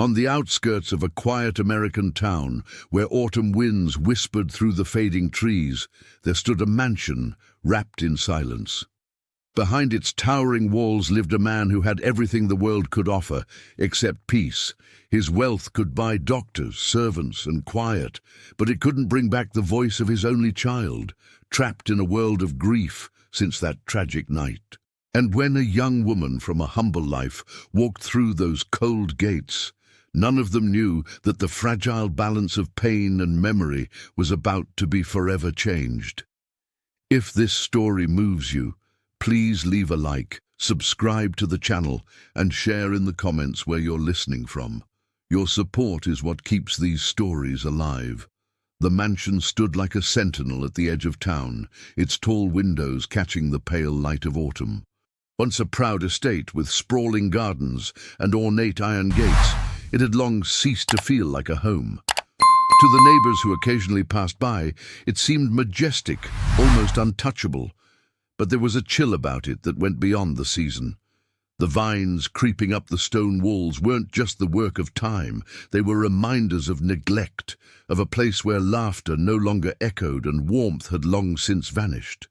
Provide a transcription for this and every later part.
On the outskirts of a quiet American town, where autumn winds whispered through the fading trees, there stood a mansion wrapped in silence. Behind its towering walls lived a man who had everything the world could offer, except peace. His wealth could buy doctors, servants, and quiet, but it couldn't bring back the voice of his only child, trapped in a world of grief since that tragic night. And when a young woman from a humble life walked through those cold gates, none of them knew that the fragile balance of pain and memory was about to be forever changed. If this story moves you, please leave a like, subscribe to the channel, and share in the comments where you're listening from. Your support is what keeps these stories alive. The mansion stood like a sentinel at the edge of town, its tall windows catching the pale light of autumn. Once a proud estate with sprawling gardens and ornate iron gates, it had long ceased to feel like a home. To the neighbors who occasionally passed by, it seemed majestic, almost untouchable. But there was a chill about it that went beyond the season. The vines creeping up the stone walls weren't just the work of time, they were reminders of neglect, of a place where laughter no longer echoed and warmth had long since vanished.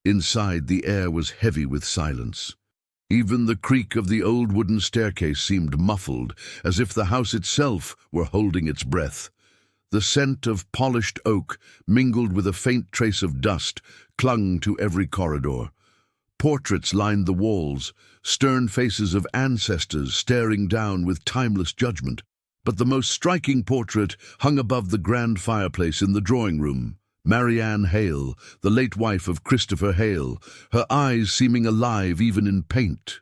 Inside, the air was heavy with silence. Even the creak of the old wooden staircase seemed muffled, as if the house itself were holding its breath. The scent of polished oak, mingled with a faint trace of dust, clung to every corridor. Portraits lined the walls, stern faces of ancestors staring down with timeless judgment. But the most striking portrait hung above the grand fireplace in the drawing room. Marianne Hale, the late wife of Christopher Hale, her eyes seeming alive even in paint.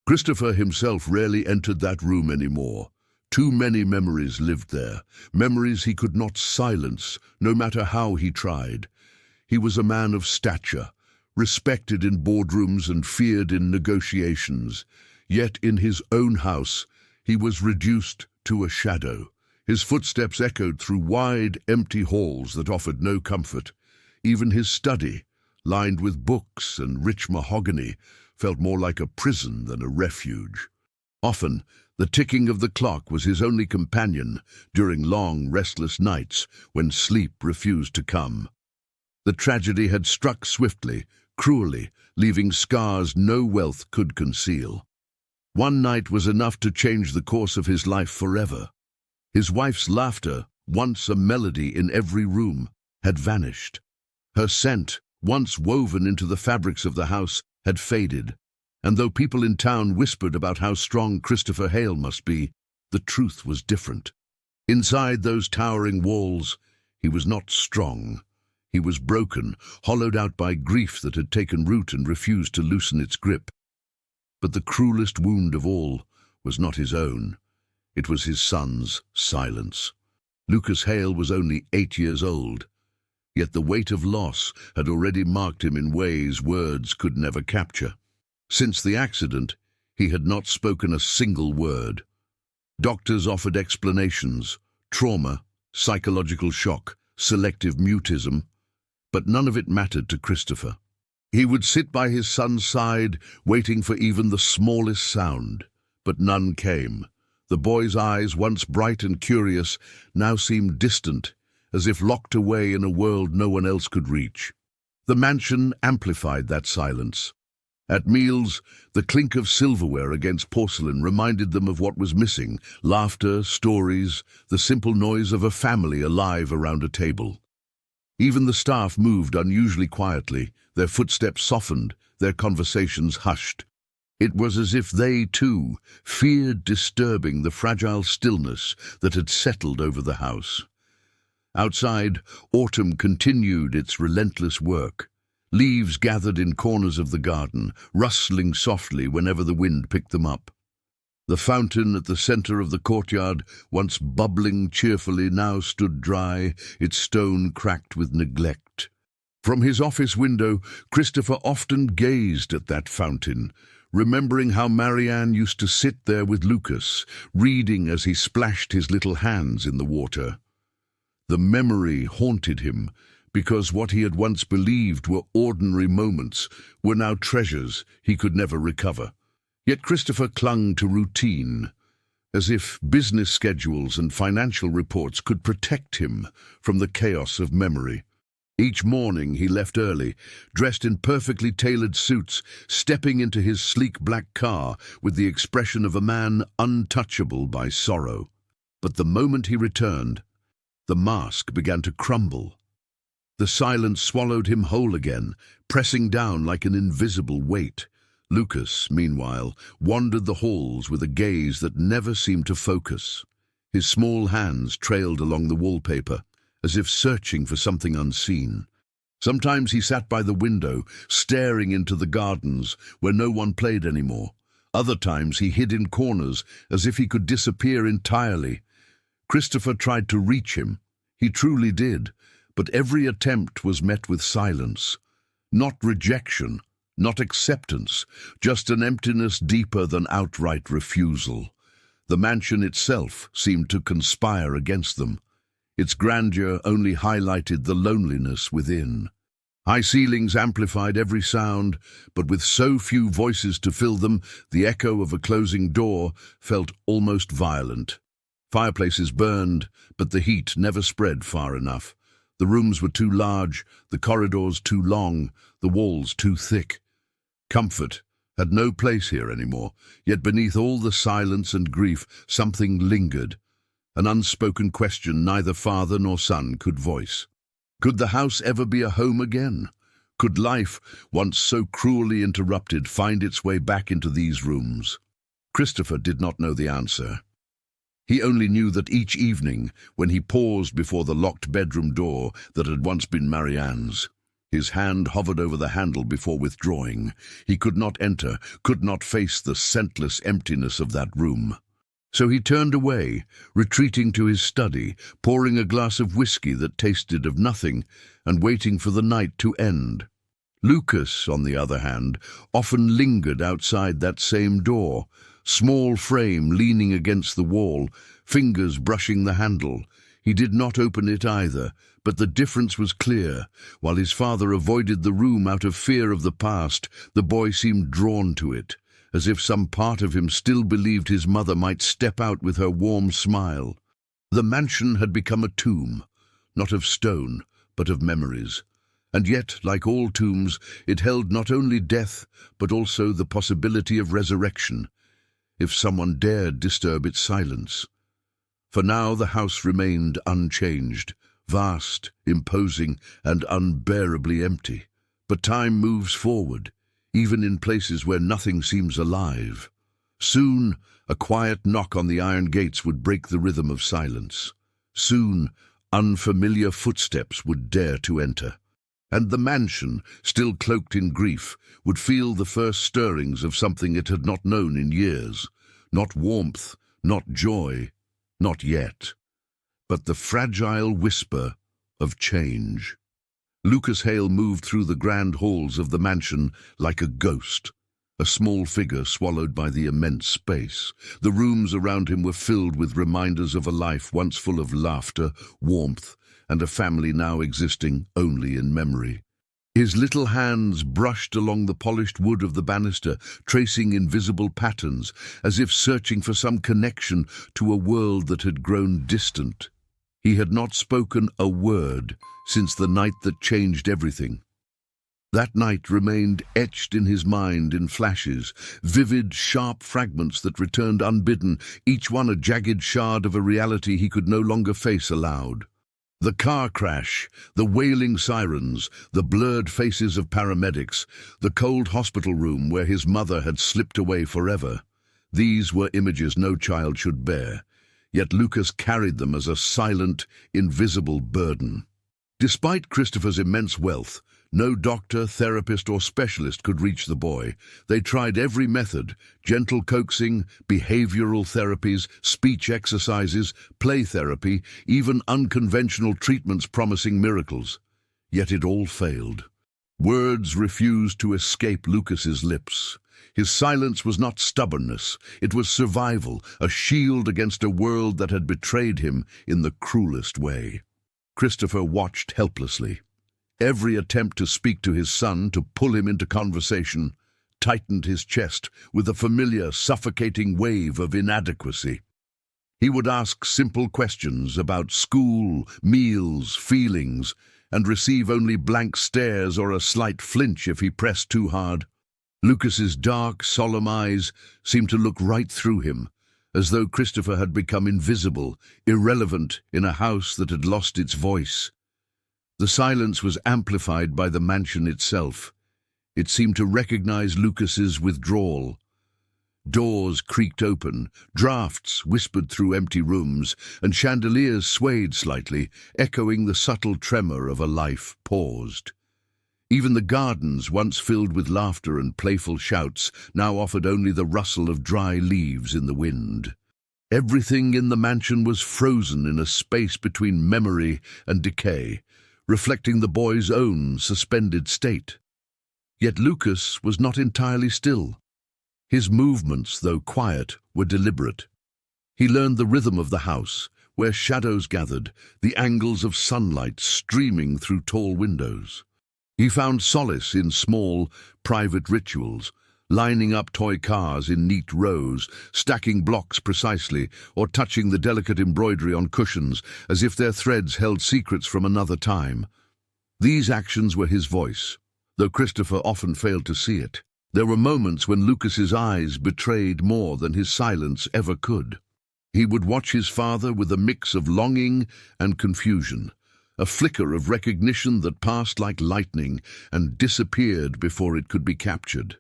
Christopher himself rarely entered that room anymore. Too many memories lived there, memories he could not silence, no matter how he tried. He was a man of stature, respected in boardrooms and feared in negotiations. Yet in his own house, he was reduced to a shadow. His footsteps echoed through wide, empty halls that offered no comfort. Even his study, lined with books and rich mahogany, felt more like a prison than a refuge. Often, the ticking of the clock was his only companion during long, restless nights when sleep refused to come. The tragedy had struck swiftly, cruelly, leaving scars no wealth could conceal. One night was enough to change the course of his life forever. His wife's laughter, once a melody in every room, had vanished. Her scent, once woven into the fabrics of the house, had faded. And though people in town whispered about how strong Christopher Hale must be, the truth was different. Inside those towering walls, he was not strong. He was broken, hollowed out by grief that had taken root and refused to loosen its grip. But the cruelest wound of all was not his own. It was his son's silence. Lucas Hale was only 8 years old, yet the weight of loss had already marked him in ways words could never capture. Since the accident, he had not spoken a single word. Doctors offered explanations: trauma, psychological shock, selective mutism, but none of it mattered to Christopher. He would sit by his son's side, waiting for even the smallest sound, but none came. The boy's eyes, once bright and curious, now seemed distant, as if locked away in a world no one else could reach. The mansion amplified that silence. At meals, the clink of silverware against porcelain reminded them of what was missing: laughter, stories, the simple noise of a family alive around a table. Even the staff moved unusually quietly, their footsteps softened, their conversations hushed. It was as if they, too, feared disturbing the fragile stillness that had settled over the house. Outside, autumn continued its relentless work. Leaves gathered in corners of the garden, rustling softly whenever the wind picked them up. The fountain at the center of the courtyard, once bubbling cheerfully, now stood dry, its stone cracked with neglect. From his office window, Christopher often gazed at that fountain, remembering how Marianne used to sit there with Lucas, reading as he splashed his little hands in the water. The memory haunted him, because what he had once believed were ordinary moments were now treasures he could never recover. Yet Christopher clung to routine. as if business schedules and financial reports could protect him from the chaos of memory. Each morning he left early, dressed in perfectly tailored suits, stepping into his sleek black car with the expression of a man untouchable by sorrow. But the moment he returned, the mask began to crumble. The silence swallowed him whole again, pressing down like an invisible weight. Lucas, meanwhile, wandered the halls with a gaze that never seemed to focus. His small hands trailed along the wallpaper, as if searching for something unseen. Sometimes he sat by the window, staring into the gardens where no one played anymore. Other times he hid in corners, as if he could disappear entirely. Christopher tried to reach him. He truly did, but every attempt was met with silence. Not rejection, not acceptance, just an emptiness deeper than outright refusal. The mansion itself seemed to conspire against them. Its grandeur only highlighted the loneliness within. High ceilings amplified every sound, but with so few voices to fill them, the echo of a closing door felt almost violent. Fireplaces burned, but the heat never spread far enough. The rooms were too large, the corridors too long, the walls too thick. Comfort had no place here anymore, yet beneath all the silence and grief something lingered, an unspoken question neither father nor son could voice. Could the house ever be a home again? Could life, once so cruelly interrupted, find its way back into these rooms? Christopher did not know the answer. He only knew that each evening, when he paused before the locked bedroom door that had once been Marianne's, his hand hovered over the handle before withdrawing. He could not enter, could not face the scentless emptiness of that room. So he turned away, retreating to his study, pouring a glass of whiskey that tasted of nothing, and waiting for the night to end. Lucas, on the other hand, often lingered outside that same door, small frame leaning against the wall, fingers brushing the handle. He did not open it either, but the difference was clear. While his father avoided the room out of fear of the past, the boy seemed drawn to it, as if some part of him still believed his mother might step out with her warm smile. The mansion had become a tomb, not of stone, but of memories. And yet, like all tombs, it held not only death, but also the possibility of resurrection, if someone dared disturb its silence. For now the house remained unchanged, vast, imposing, and unbearably empty. But time moves forward, even in places where nothing seems alive. Soon, a quiet knock on the iron gates would break the rhythm of silence. Soon, unfamiliar footsteps would dare to enter. And the mansion, still cloaked in grief, would feel the first stirrings of something it had not known in years. Not warmth, not joy, not yet, but the fragile whisper of change. Lucas Hale moved through the grand halls of the mansion like a ghost, a small figure swallowed by the immense space. The rooms around him were filled with reminders of a life once full of laughter, warmth, and a family now existing only in memory. His little hands brushed along the polished wood of the banister, tracing invisible patterns, as if searching for some connection to a world that had grown distant. He had not spoken a word since the night that changed everything. That night remained etched in his mind in flashes, vivid, sharp fragments that returned unbidden, each one a jagged shard of a reality he could no longer face aloud. The car crash, the wailing sirens, the blurred faces of paramedics, the cold hospital room where his mother had slipped away forever. These were images no child should bear, yet Lucas carried them as a silent, invisible burden. Despite Christopher's immense wealth, no doctor, therapist, or specialist could reach the boy. They tried every method: gentle coaxing, behavioral therapies, speech exercises, play therapy, even unconventional treatments promising miracles. Yet it all failed. Words refused to escape Lucas's lips. His silence was not stubbornness, it was survival, a shield against a world that had betrayed him in the cruelest way. Christopher watched helplessly. Every attempt to speak to his son, to pull him into conversation, tightened his chest with a familiar, suffocating wave of inadequacy. He would ask simple questions about school, meals, feelings, and receive only blank stares or a slight flinch if he pressed too hard. Lucas's dark, solemn eyes seemed to look right through him, as though Christopher had become invisible, irrelevant in a house that had lost its voice. The silence was amplified by the mansion itself. It seemed to recognize Lucas's withdrawal. Doors creaked open, drafts whispered through empty rooms, and chandeliers swayed slightly, echoing the subtle tremor of a life paused. Even the gardens, once filled with laughter and playful shouts, now offered only the rustle of dry leaves in the wind. Everything in the mansion was frozen in a space between memory and decay, reflecting the boy's own suspended state. Yet Lucas was not entirely still. His movements, though quiet, were deliberate. He learned the rhythm of the house, where shadows gathered, the angles of sunlight streaming through tall windows. He found solace in small, private rituals, lining up toy cars in neat rows, stacking blocks precisely, or touching the delicate embroidery on cushions as if their threads held secrets from another time. These actions were his voice, though Christopher often failed to see it. There were moments when Lucas's eyes betrayed more than his silence ever could. He would watch his father with a mix of longing and confusion, a flicker of recognition that passed like lightning and disappeared before it could be captured.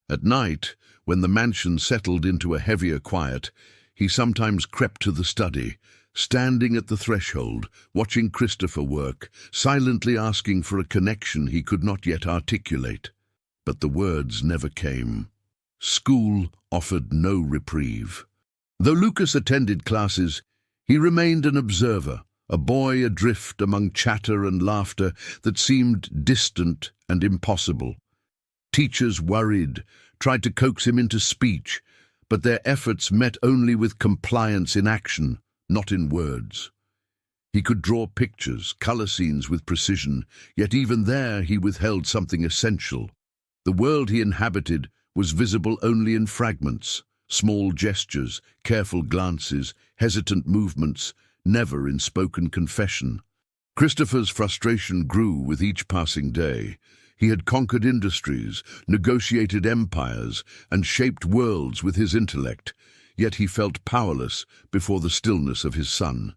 At night, when the mansion settled into a heavier quiet, he sometimes crept to the study, standing at the threshold, watching Christopher work, silently asking for a connection he could not yet articulate. But the words never came. School offered no reprieve. Though Lucas attended classes, he remained an observer, a boy adrift among chatter and laughter that seemed distant and impossible. Teachers worried, tried to coax him into speech, but their efforts met only with compliance in action, not in words. He could draw pictures, color scenes with precision, yet even there he withheld something essential. The world he inhabited was visible only in fragments, small gestures, careful glances, hesitant movements, never in spoken confession. Christopher's frustration grew with each passing day. He had conquered industries, negotiated empires, and shaped worlds with his intellect, yet he felt powerless before the stillness of his son.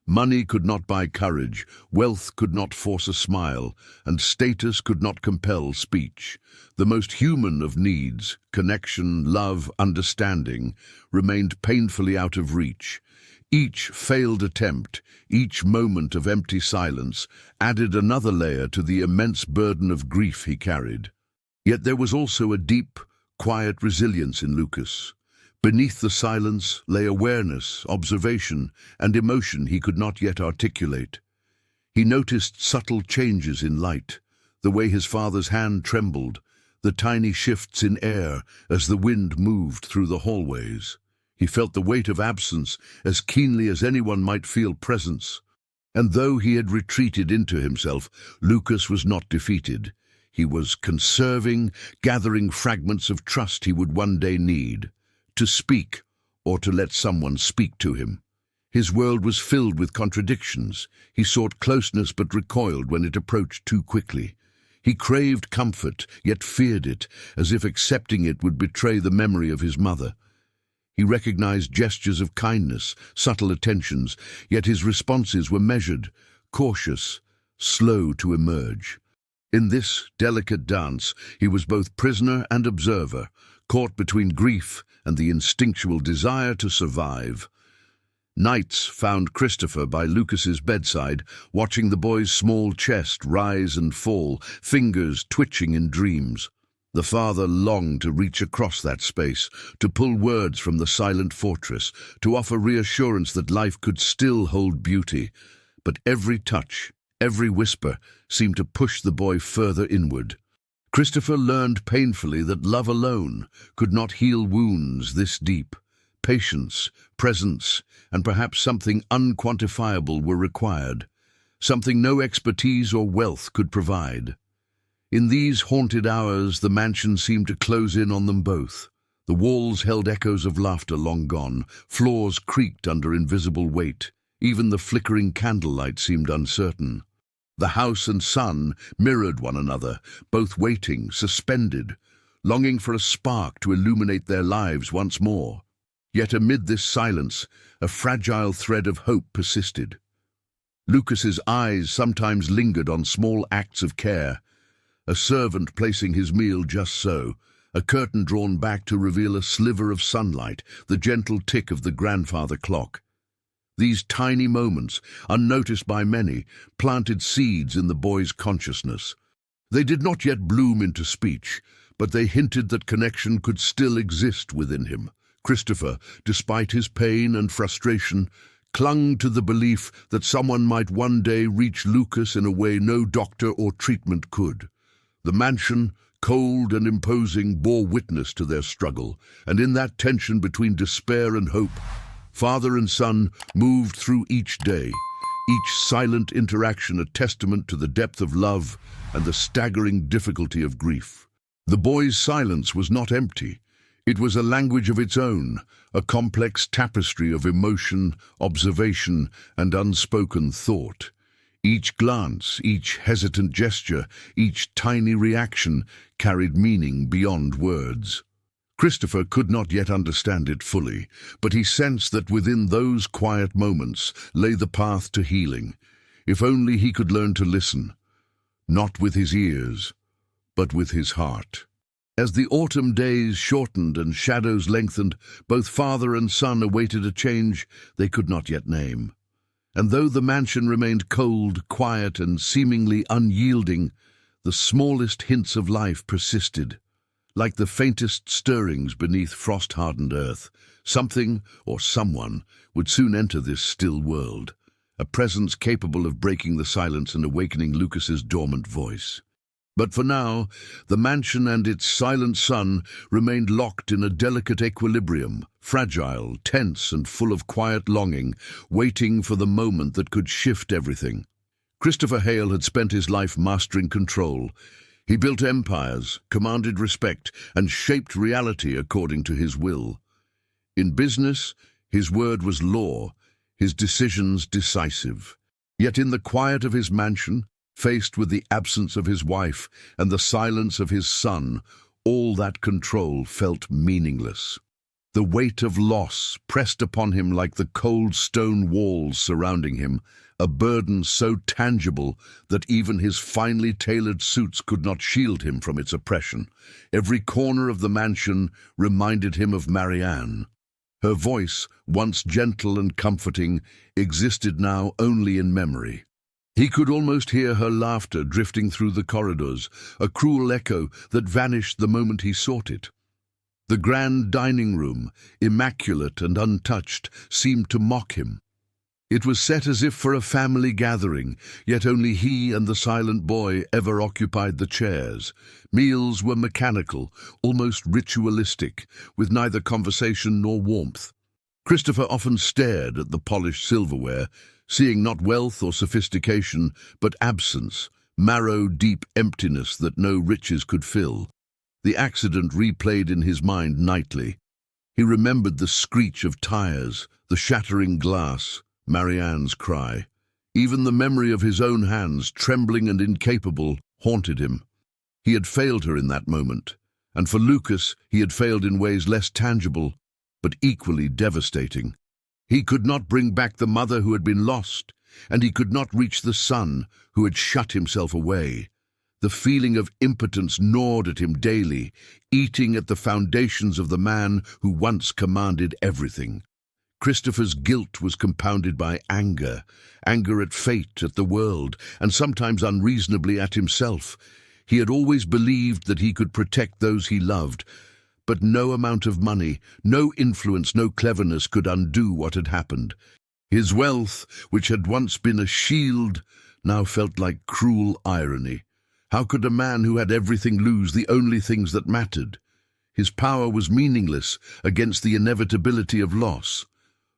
Money could not buy courage, wealth could not force a smile, and status could not compel speech. The most human of needs, connection, love, understanding, remained painfully out of reach. Each failed attempt, each moment of empty silence, added another layer to the immense burden of grief he carried. Yet there was also a deep, quiet resilience in Lucas. Beneath the silence lay awareness, observation, and emotion he could not yet articulate. He noticed subtle changes in light, the way his father's hand trembled, the tiny shifts in air as the wind moved through the hallways. He felt the weight of absence as keenly as anyone might feel presence. And though he had retreated into himself, Lucas was not defeated. He was conserving, gathering fragments of trust he would one day need. To speak, or to let someone speak to him. His world was filled with contradictions. He sought closeness but recoiled when it approached too quickly. He craved comfort, yet feared it, as if accepting it would betray the memory of his mother. He recognized gestures of kindness, subtle attentions, yet his responses were measured, cautious, slow to emerge. In this delicate dance, he was both prisoner and observer, caught between grief and the instinctual desire to survive. Nights found Christopher by Lucas's bedside, watching the boy's small chest rise and fall, fingers twitching in dreams. The father longed to reach across that space, to pull words from the silent fortress, to offer reassurance that life could still hold beauty. But every touch, every whisper, seemed to push the boy further inward. Christopher learned painfully that love alone could not heal wounds this deep. Patience, presence, and perhaps something unquantifiable were required, something no expertise or wealth could provide. In these haunted hours, the mansion seemed to close in on them both. The walls held echoes of laughter long gone, floors creaked under invisible weight, even the flickering candlelight seemed uncertain. The house and son mirrored one another, both waiting, suspended, longing for a spark to illuminate their lives once more. Yet amid this silence, a fragile thread of hope persisted. Lucas's eyes sometimes lingered on small acts of care, a servant placing his meal just so, a curtain drawn back to reveal a sliver of sunlight, the gentle tick of the grandfather clock. These tiny moments, unnoticed by many, planted seeds in the boy's consciousness. They did not yet bloom into speech, but they hinted that connection could still exist within him. Christopher, despite his pain and frustration, clung to the belief that someone might one day reach Lucas in a way no doctor or treatment could. The mansion, cold and imposing, bore witness to their struggle, and in that tension between despair and hope, father and son moved through each day, each silent interaction a testament to the depth of love and the staggering difficulty of grief. The boy's silence was not empty. It was a language of its own, a complex tapestry of emotion, observation, and unspoken thought. Each glance, each hesitant gesture, each tiny reaction carried meaning beyond words. Christopher could not yet understand it fully, but he sensed that within those quiet moments lay the path to healing, if only he could learn to listen, not with his ears, but with his heart. As the autumn days shortened and shadows lengthened, both father and son awaited a change they could not yet name. And though the mansion remained cold, quiet, and seemingly unyielding, the smallest hints of life persisted. Like the faintest stirrings beneath frost-hardened earth, something or someone would soon enter this still world, a presence capable of breaking the silence and awakening Lucas's dormant voice. But for now, the mansion and its silent son remained locked in a delicate equilibrium, fragile, tense, and full of quiet longing, waiting for the moment that could shift everything. Christopher Hale had spent his life mastering control. He built empires, commanded respect, and shaped reality according to his will. In business, his word was law, his decisions decisive. Yet in the quiet of his mansion, faced with the absence of his wife and the silence of his son, all that control felt meaningless. The weight of loss pressed upon him like the cold stone walls surrounding him, a burden so tangible that even his finely tailored suits could not shield him from its oppression. Every corner of the mansion reminded him of Marianne. Her voice, once gentle and comforting, existed now only in memory. He could almost hear her laughter drifting through the corridors, a cruel echo that vanished the moment he sought it. The grand dining room, immaculate and untouched, seemed to mock him. It was set as if for a family gathering, yet only he and the silent boy ever occupied the chairs. Meals were mechanical, almost ritualistic, with neither conversation nor warmth. Christopher often stared at the polished silverware, seeing not wealth or sophistication, but absence, marrow-deep emptiness that no riches could fill. The accident replayed in his mind nightly. He remembered the screech of tires, the shattering glass, Marianne's cry. Even the memory of his own hands, trembling and incapable, haunted him. He had failed her in that moment, and for Lucas he had failed in ways less tangible, but equally devastating. He could not bring back the mother who had been lost, and he could not reach the son who had shut himself away. The feeling of impotence gnawed at him daily, eating at the foundations of the man who once commanded everything. Christopher's guilt was compounded by anger at fate, at the world, and sometimes unreasonably at himself. He had always believed that he could protect those he loved, but no amount of money, no influence, no cleverness could undo what had happened. His wealth, which had once been a shield, now felt like cruel irony. How could a man who had everything lose the only things that mattered? His power was meaningless against the inevitability of loss.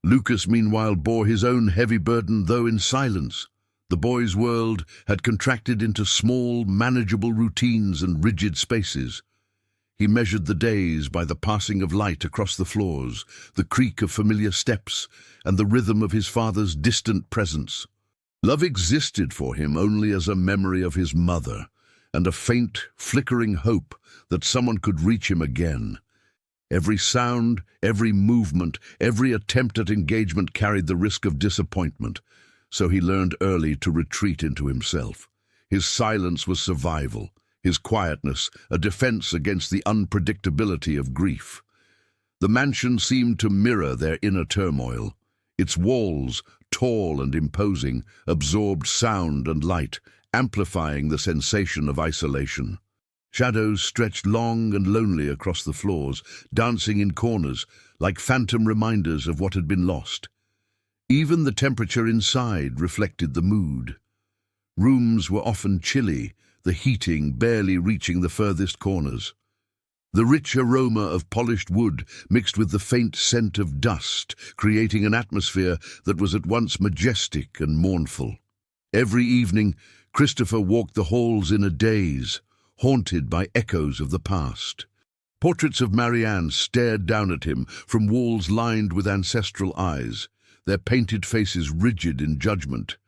Lucas, meanwhile, bore his own heavy burden, though in silence. The boy's world had contracted into small, manageable routines and rigid spaces. He measured the days by the passing of light across the floors, the creak of familiar steps, and the rhythm of his father's distant presence. Love existed for him only as a memory of his mother, and a faint, flickering hope that someone could reach him again. Every sound, every movement, every attempt at engagement carried the risk of disappointment, so he learned early to retreat into himself. His silence was survival, his quietness a defense against the unpredictability of grief. The mansion seemed to mirror their inner turmoil. Its walls, tall and imposing, absorbed sound and light, amplifying the sensation of isolation. Shadows stretched long and lonely across the floors, dancing in corners, like phantom reminders of what had been lost. Even the temperature inside reflected the mood. Rooms were often chilly, the heating barely reaching the furthest corners. The rich aroma of polished wood mixed with the faint scent of dust, creating an atmosphere that was at once majestic and mournful. Every evening, Christopher walked the halls in a daze, haunted by echoes of the past. Portraits of Marianne stared down at him from walls lined with ancestral eyes, their painted faces rigid in judgment.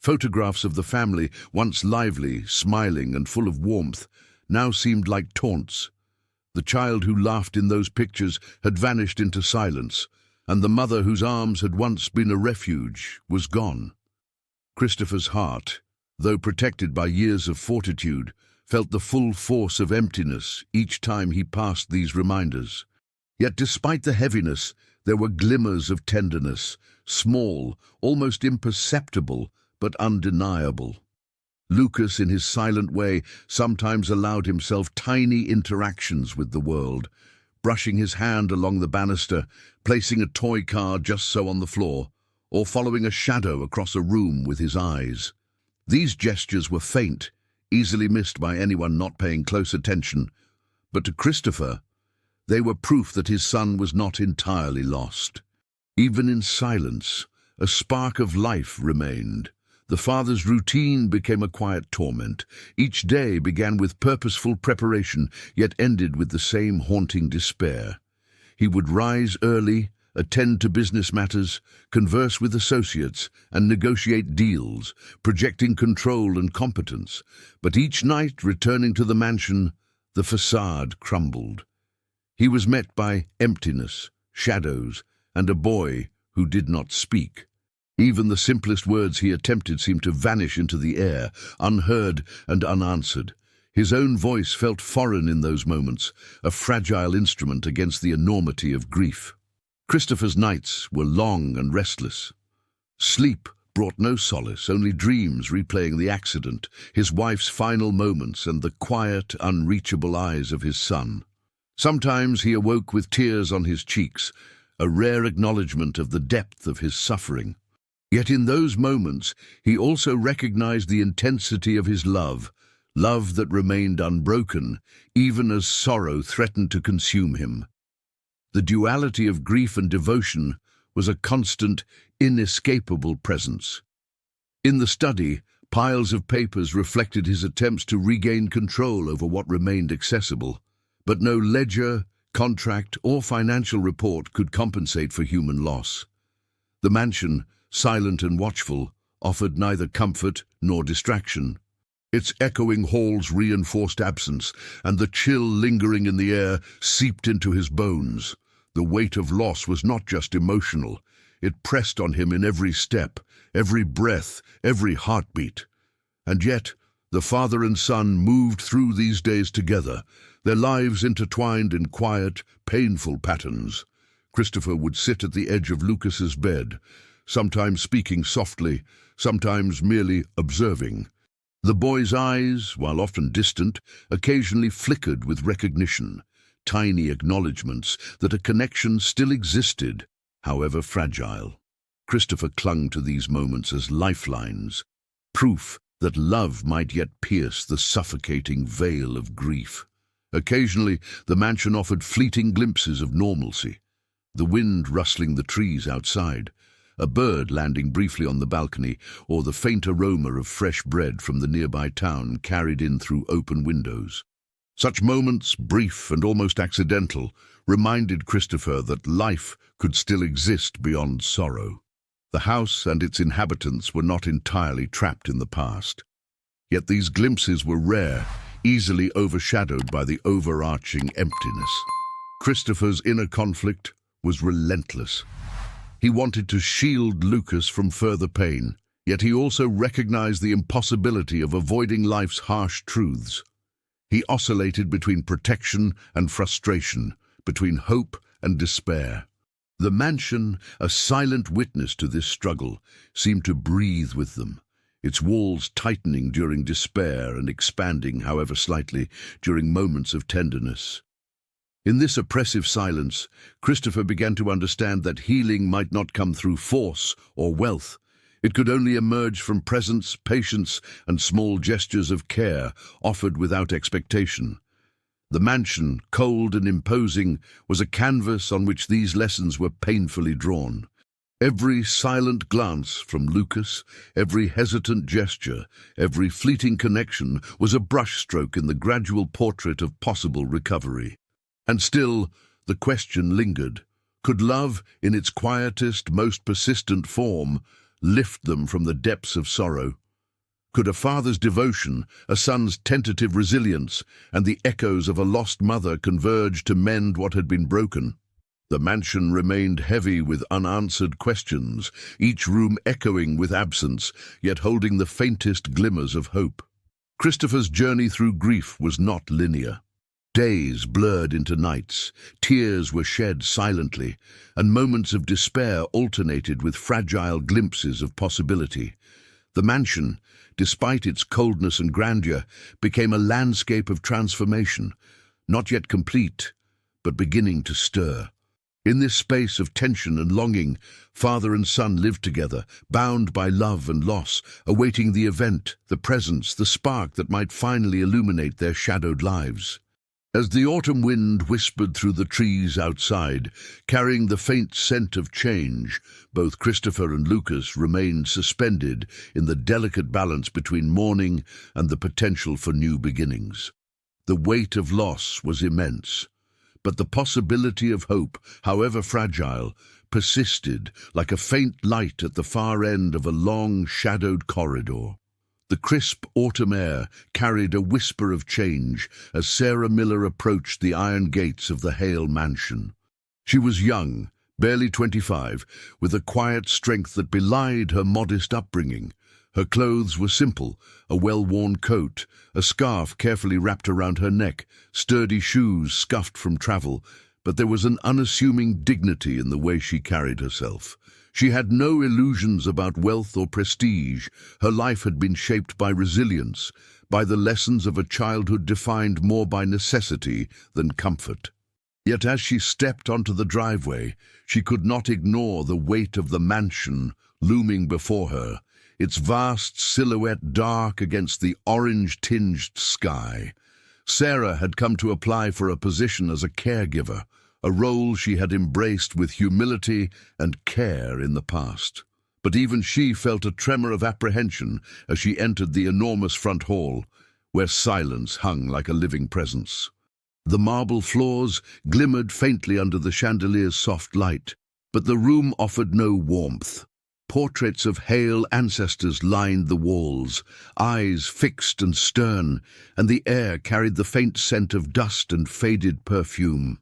Photographs of the family, once lively, smiling, and full of warmth, now seemed like taunts. The child who laughed in those pictures had vanished into silence, and the mother whose arms had once been a refuge was gone. Christopher's heart, though protected by years of fortitude, felt the full force of emptiness each time he passed these reminders. Yet despite the heaviness, there were glimmers of tenderness, small, almost imperceptible, but undeniable. Lucas, in his silent way, sometimes allowed himself tiny interactions with the world, brushing his hand along the banister, placing a toy car just so on the floor, or following a shadow across a room with his eyes. These gestures were faint, easily missed by anyone not paying close attention, but to Christopher, they were proof that his son was not entirely lost. Even in silence, a spark of life remained. The father's routine became a quiet torment. Each day began with purposeful preparation, yet ended with the same haunting despair. He would rise early, attend to business matters, converse with associates, and negotiate deals, projecting control and competence. But each night, returning to the mansion, the facade crumbled. He was met by emptiness, shadows, and a boy who did not speak. Even the simplest words he attempted seemed to vanish into the air, unheard and unanswered. His own voice felt foreign in those moments, a fragile instrument against the enormity of grief. Christopher's nights were long and restless. Sleep brought no solace, only dreams replaying the accident, his wife's final moments, and the quiet, unreachable eyes of his son. Sometimes he awoke with tears on his cheeks, a rare acknowledgement of the depth of his suffering. Yet in those moments, he also recognized the intensity of his love that remained unbroken, even as sorrow threatened to consume him. The duality of grief and devotion was a constant, inescapable presence. In the study, piles of papers reflected his attempts to regain control over what remained accessible, but no ledger, contract, or financial report could compensate for human loss. The mansion, silent and watchful, offered neither comfort nor distraction. Its echoing halls reinforced absence, and the chill lingering in the air seeped into his bones. The weight of loss was not just emotional. It pressed on him in every step, every breath, every heartbeat. And yet, the father and son moved through these days together, their lives intertwined in quiet, painful patterns. Christopher would sit at the edge of Lucas's bed, sometimes speaking softly, sometimes merely observing. The boy's eyes, while often distant, occasionally flickered with recognition, tiny acknowledgements that a connection still existed, however fragile. Christopher clung to these moments as lifelines, proof that love might yet pierce the suffocating veil of grief. Occasionally, the mansion offered fleeting glimpses of normalcy, the wind rustling the trees outside, a bird landing briefly on the balcony, or the faint aroma of fresh bread from the nearby town carried in through open windows. Such moments, brief and almost accidental, reminded Christopher that life could still exist beyond sorrow. The house and its inhabitants were not entirely trapped in the past. Yet these glimpses were rare, easily overshadowed by the overarching emptiness. Christopher's inner conflict was relentless. He wanted to shield Lucas from further pain, yet he also recognized the impossibility of avoiding life's harsh truths. He oscillated between protection and frustration, between hope and despair. The mansion, a silent witness to this struggle, seemed to breathe with them, its walls tightening during despair and expanding, however slightly, during moments of tenderness. In this oppressive silence, Christopher began to understand that healing might not come through force or wealth. It could only emerge from presence, patience, and small gestures of care offered without expectation. The mansion, cold and imposing, was a canvas on which these lessons were painfully drawn. Every silent glance from Lucas, every hesitant gesture, every fleeting connection was a brushstroke in the gradual portrait of possible recovery. And still, the question lingered. Could love, in its quietest, most persistent form, lift them from the depths of sorrow? Could a father's devotion, a son's tentative resilience, and the echoes of a lost mother converge to mend what had been broken? The mansion remained heavy with unanswered questions, each room echoing with absence, yet holding the faintest glimmers of hope. Christopher's journey through grief was not linear. Days blurred into nights, tears were shed silently, and moments of despair alternated with fragile glimpses of possibility. The mansion, despite its coldness and grandeur, became a landscape of transformation, not yet complete, but beginning to stir. In this space of tension and longing, father and son lived together, bound by love and loss, awaiting the event, the presence, the spark that might finally illuminate their shadowed lives. As the autumn wind whispered through the trees outside, carrying the faint scent of change, both Christopher and Lucas remained suspended in the delicate balance between mourning and the potential for new beginnings. The weight of loss was immense, but the possibility of hope, however fragile, persisted like a faint light at the far end of a long, shadowed corridor. The crisp autumn air carried a whisper of change as Sarah Miller approached the iron gates of the Hale mansion. She was young, barely 25, with a quiet strength that belied her modest upbringing. Her clothes were simple, a well-worn coat, a scarf carefully wrapped around her neck, sturdy shoes scuffed from travel, but there was an unassuming dignity in the way she carried herself. She had no illusions about wealth or prestige. Her life had been shaped by resilience, by the lessons of a childhood defined more by necessity than comfort. Yet as she stepped onto the driveway, she could not ignore the weight of the mansion looming before her, its vast silhouette dark against the orange-tinged sky. Sarah had come to apply for a position as a caregiver, a role she had embraced with humility and care in the past. But even she felt a tremor of apprehension as she entered the enormous front hall, where silence hung like a living presence. The marble floors glimmered faintly under the chandelier's soft light, but the room offered no warmth. Portraits of Hale ancestors lined the walls, eyes fixed and stern, and the air carried the faint scent of dust and faded perfume.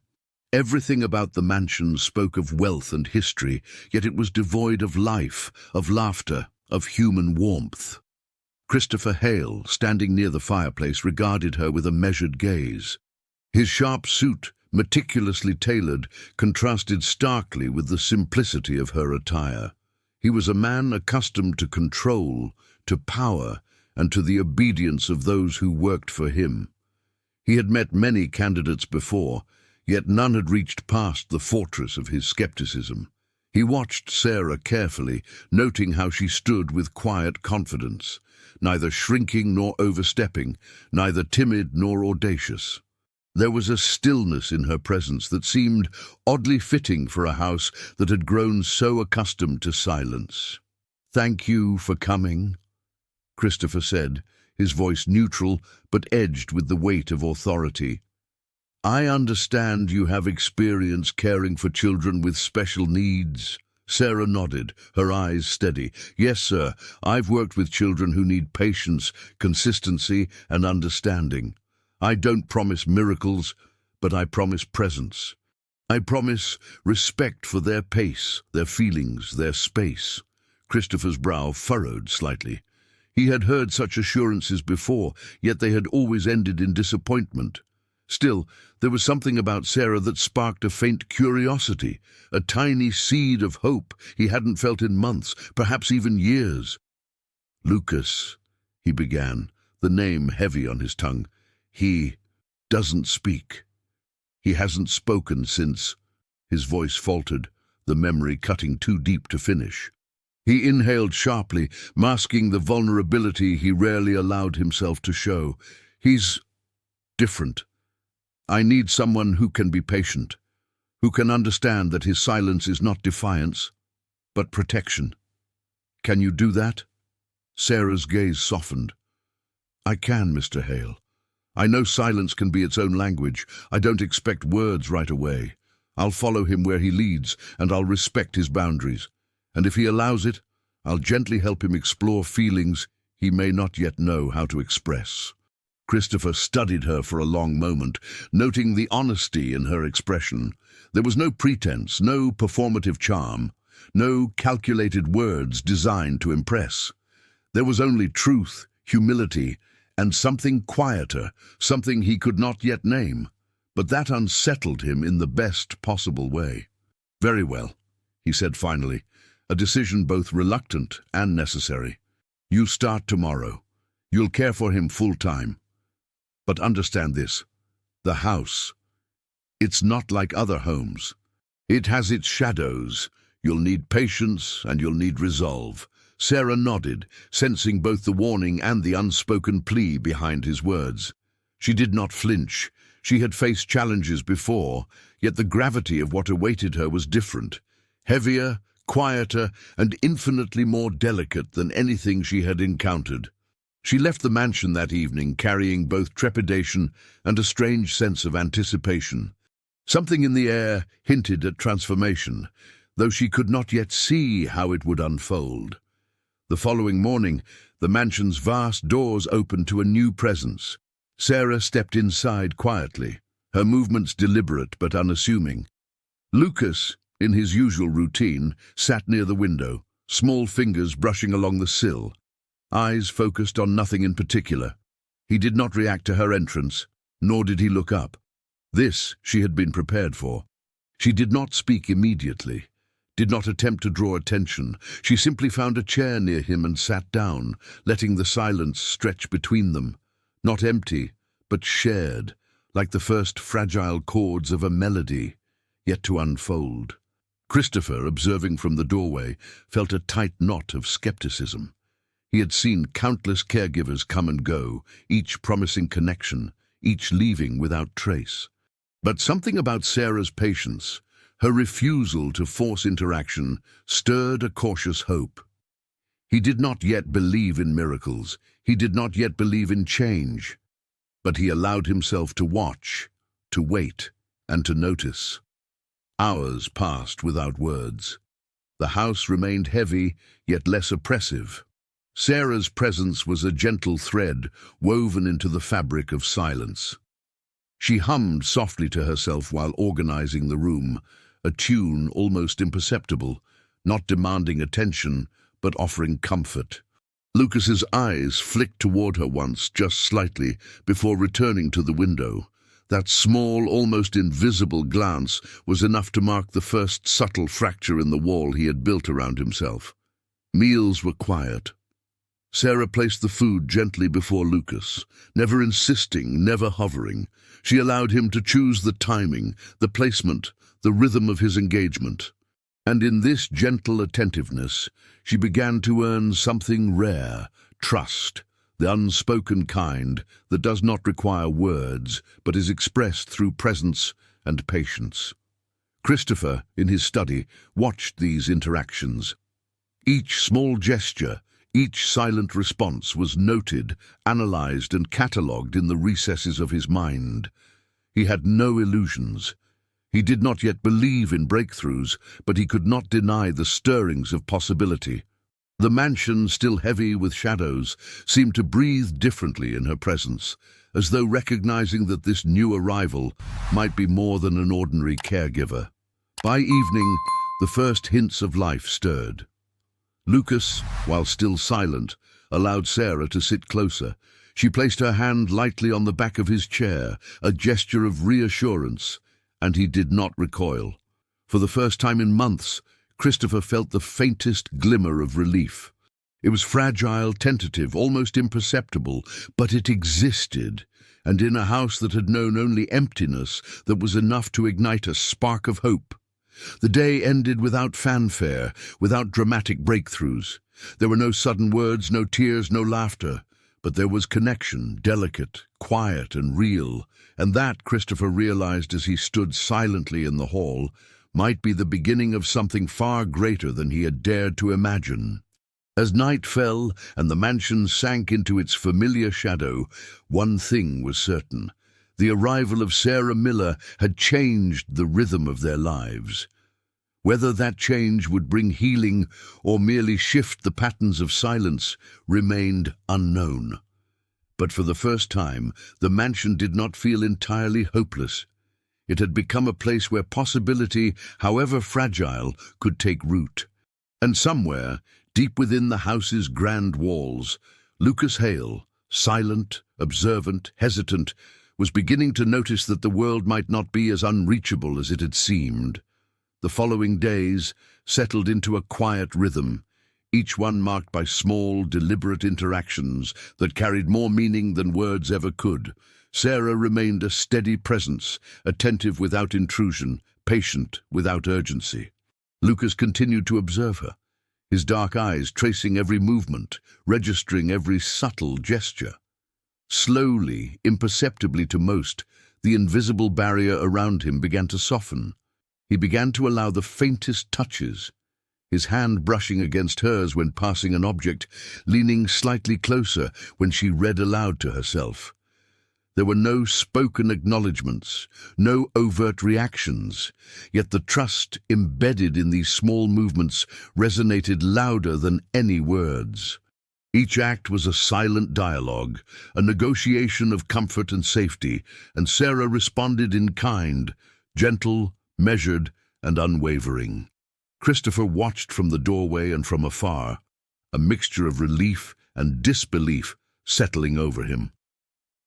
Everything about the mansion spoke of wealth and history, yet it was devoid of life, of laughter, of human warmth. Christopher Hale, standing near the fireplace, regarded her with a measured gaze. His sharp suit, meticulously tailored, contrasted starkly with the simplicity of her attire. He was a man accustomed to control, to power, and to the obedience of those who worked for him. He had met many candidates before, yet none had reached past the fortress of his skepticism. He watched Sarah carefully, noting how she stood with quiet confidence, neither shrinking nor overstepping, neither timid nor audacious. There was a stillness in her presence that seemed oddly fitting for a house that had grown so accustomed to silence. "Thank you for coming," Christopher said, his voice neutral but edged with the weight of authority. "I understand you have experience caring for children with special needs." Sarah nodded, her eyes steady. "Yes, sir, I've worked with children who need patience, consistency, and understanding. I don't promise miracles, but I promise presence. I promise respect for their pace, their feelings, their space." Christopher's brow furrowed slightly. He had heard such assurances before, yet they had always ended in disappointment. Still, there was something about Sarah that sparked a faint curiosity, a tiny seed of hope he hadn't felt in months, perhaps even years. "Lucas," he began, the name heavy on his tongue. "He doesn't speak. He hasn't spoken since—" His voice faltered, the memory cutting too deep to finish. He inhaled sharply, masking the vulnerability he rarely allowed himself to show. "He's different. I need someone who can be patient, who can understand that his silence is not defiance, but protection. Can you do that?" Sarah's gaze softened. "I can, Mr. Hale. I know silence can be its own language. I don't expect words right away. I'll follow him where he leads, and I'll respect his boundaries. And if he allows it, I'll gently help him explore feelings he may not yet know how to express." Christopher studied her for a long moment, noting the honesty in her expression. There was no pretense, no performative charm, no calculated words designed to impress. There was only truth, humility, and something quieter, something he could not yet name. But that unsettled him in the best possible way. "Very well," he said finally, a decision both reluctant and necessary. "You start tomorrow. You'll care for him full-time. But understand this, the house, it's not like other homes. It has its shadows. You'll need patience and you'll need resolve." Sarah nodded, sensing both the warning and the unspoken plea behind his words. She did not flinch. She had faced challenges before, yet the gravity of what awaited her was different, heavier, quieter, and infinitely more delicate than anything she had encountered. She left the mansion that evening carrying both trepidation and a strange sense of anticipation. Something in the air hinted at transformation, though she could not yet see how it would unfold. The following morning, the mansion's vast doors opened to a new presence. Sarah stepped inside quietly, her movements deliberate but unassuming. Lucas, in his usual routine, sat near the window, small fingers brushing along the sill, eyes focused on nothing in particular. He did not react to her entrance, nor did he look up. This she had been prepared for. She did not speak immediately, did not attempt to draw attention. She simply found a chair near him and sat down, letting the silence stretch between them. Not empty, but shared, like the first fragile chords of a melody, yet to unfold. Christopher, observing from the doorway, felt a tight knot of skepticism. He had seen countless caregivers come and go, each promising connection, each leaving without trace. But something about Sarah's patience, her refusal to force interaction, stirred a cautious hope. He did not yet believe in miracles. He did not yet believe in change. But he allowed himself to watch, to wait, and to notice. Hours passed without words. The house remained heavy, yet less oppressive. Sarah's presence was a gentle thread woven into the fabric of silence. She hummed softly to herself while organizing the room, a tune almost imperceptible, not demanding attention, but offering comfort. Lucas's eyes flicked toward her once, just slightly, before returning to the window. That small, almost invisible glance was enough to mark the first subtle fracture in the wall he had built around himself. Meals were quiet. Sarah placed the food gently before Lucas, never insisting, never hovering. She allowed him to choose the timing, the placement, the rhythm of his engagement. And in this gentle attentiveness, she began to earn something rare, trust, the unspoken kind that does not require words, but is expressed through presence and patience. Christopher, in his study, watched these interactions. Each small gesture, Each silent response was noted, analyzed, and catalogued in the recesses of his mind. He had no illusions. He did not yet believe in breakthroughs, but he could not deny the stirrings of possibility. The mansion, still heavy with shadows, seemed to breathe differently in her presence, as though recognizing that this new arrival might be more than an ordinary caregiver. By evening, the first hints of life stirred. Lucas, while still silent, allowed Sarah to sit closer. She placed her hand lightly on the back of his chair, a gesture of reassurance, and he did not recoil. For the first time in months, Christopher felt the faintest glimmer of relief. It was fragile, tentative, almost imperceptible, but it existed, and in a house that had known only emptiness, that was enough to ignite a spark of hope. The day ended without fanfare, without dramatic breakthroughs. There were no sudden words, no tears, no laughter, but there was connection, delicate, quiet, and real, and that, Christopher realized as he stood silently in the hall, might be the beginning of something far greater than he had dared to imagine. As night fell and the mansion sank into its familiar shadow, one thing was certain. The arrival of Sarah Miller had changed the rhythm of their lives. Whether that change would bring healing or merely shift the patterns of silence remained unknown. But for the first time, the mansion did not feel entirely hopeless. It had become a place where possibility, however fragile, could take root. And somewhere, deep within the house's grand walls, Lucas Hale, silent, observant, hesitant, was beginning to notice that the world might not be as unreachable as it had seemed. The following days settled into a quiet rhythm, each one marked by small, deliberate interactions that carried more meaning than words ever could. Sarah remained a steady presence, attentive without intrusion, patient without urgency. Lucas continued to observe her, his dark eyes tracing every movement, registering every subtle gesture. Slowly, imperceptibly to most, the invisible barrier around him began to soften. He began to allow the faintest touches, his hand brushing against hers when passing an object, leaning slightly closer when she read aloud to herself. There were no spoken acknowledgements, no overt reactions, yet the trust embedded in these small movements resonated louder than any words. Each act was a silent dialogue, a negotiation of comfort and safety, and Sarah responded in kind, gentle, measured, and unwavering. Christopher watched from the doorway and from afar, a mixture of relief and disbelief settling over him.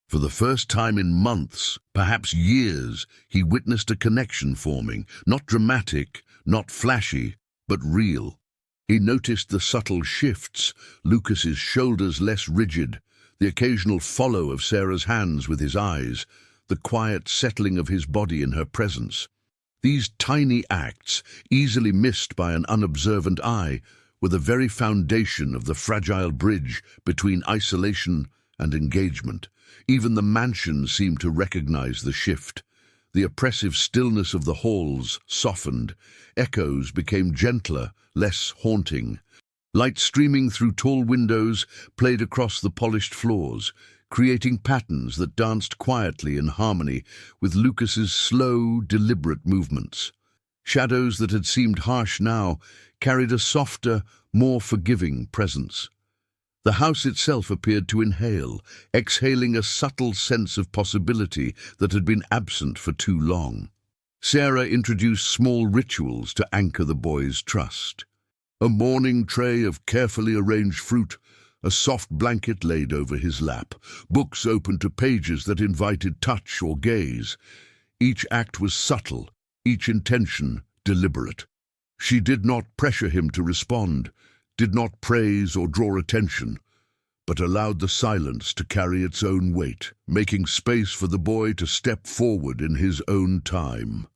For the first time in months, perhaps years, he witnessed a connection forming, not dramatic, not flashy, but real. He noticed the subtle shifts, Lucas's shoulders less rigid, the occasional follow of Sarah's hands with his eyes, the quiet settling of his body in her presence. These tiny acts, easily missed by an unobservant eye, were the very foundation of the fragile bridge between isolation and engagement. Even the mansion seemed to recognize the shift. The oppressive stillness of the halls softened. Echoes became gentler, less haunting. Light streaming through tall windows played across the polished floors, creating patterns that danced quietly in harmony with Lucas's slow, deliberate movements. Shadows that had seemed harsh now carried a softer, more forgiving presence. The house itself appeared to inhale, exhaling a subtle sense of possibility that had been absent for too long. Sarah introduced small rituals to anchor the boys' trust. A morning tray of carefully arranged fruit, a soft blanket laid over his lap, books open to pages that invited touch or gaze. Each act was subtle, each intention deliberate. She did not pressure him to respond, did not praise or draw attention, but allowed the silence to carry its own weight, making space for the boy to step forward in his own time.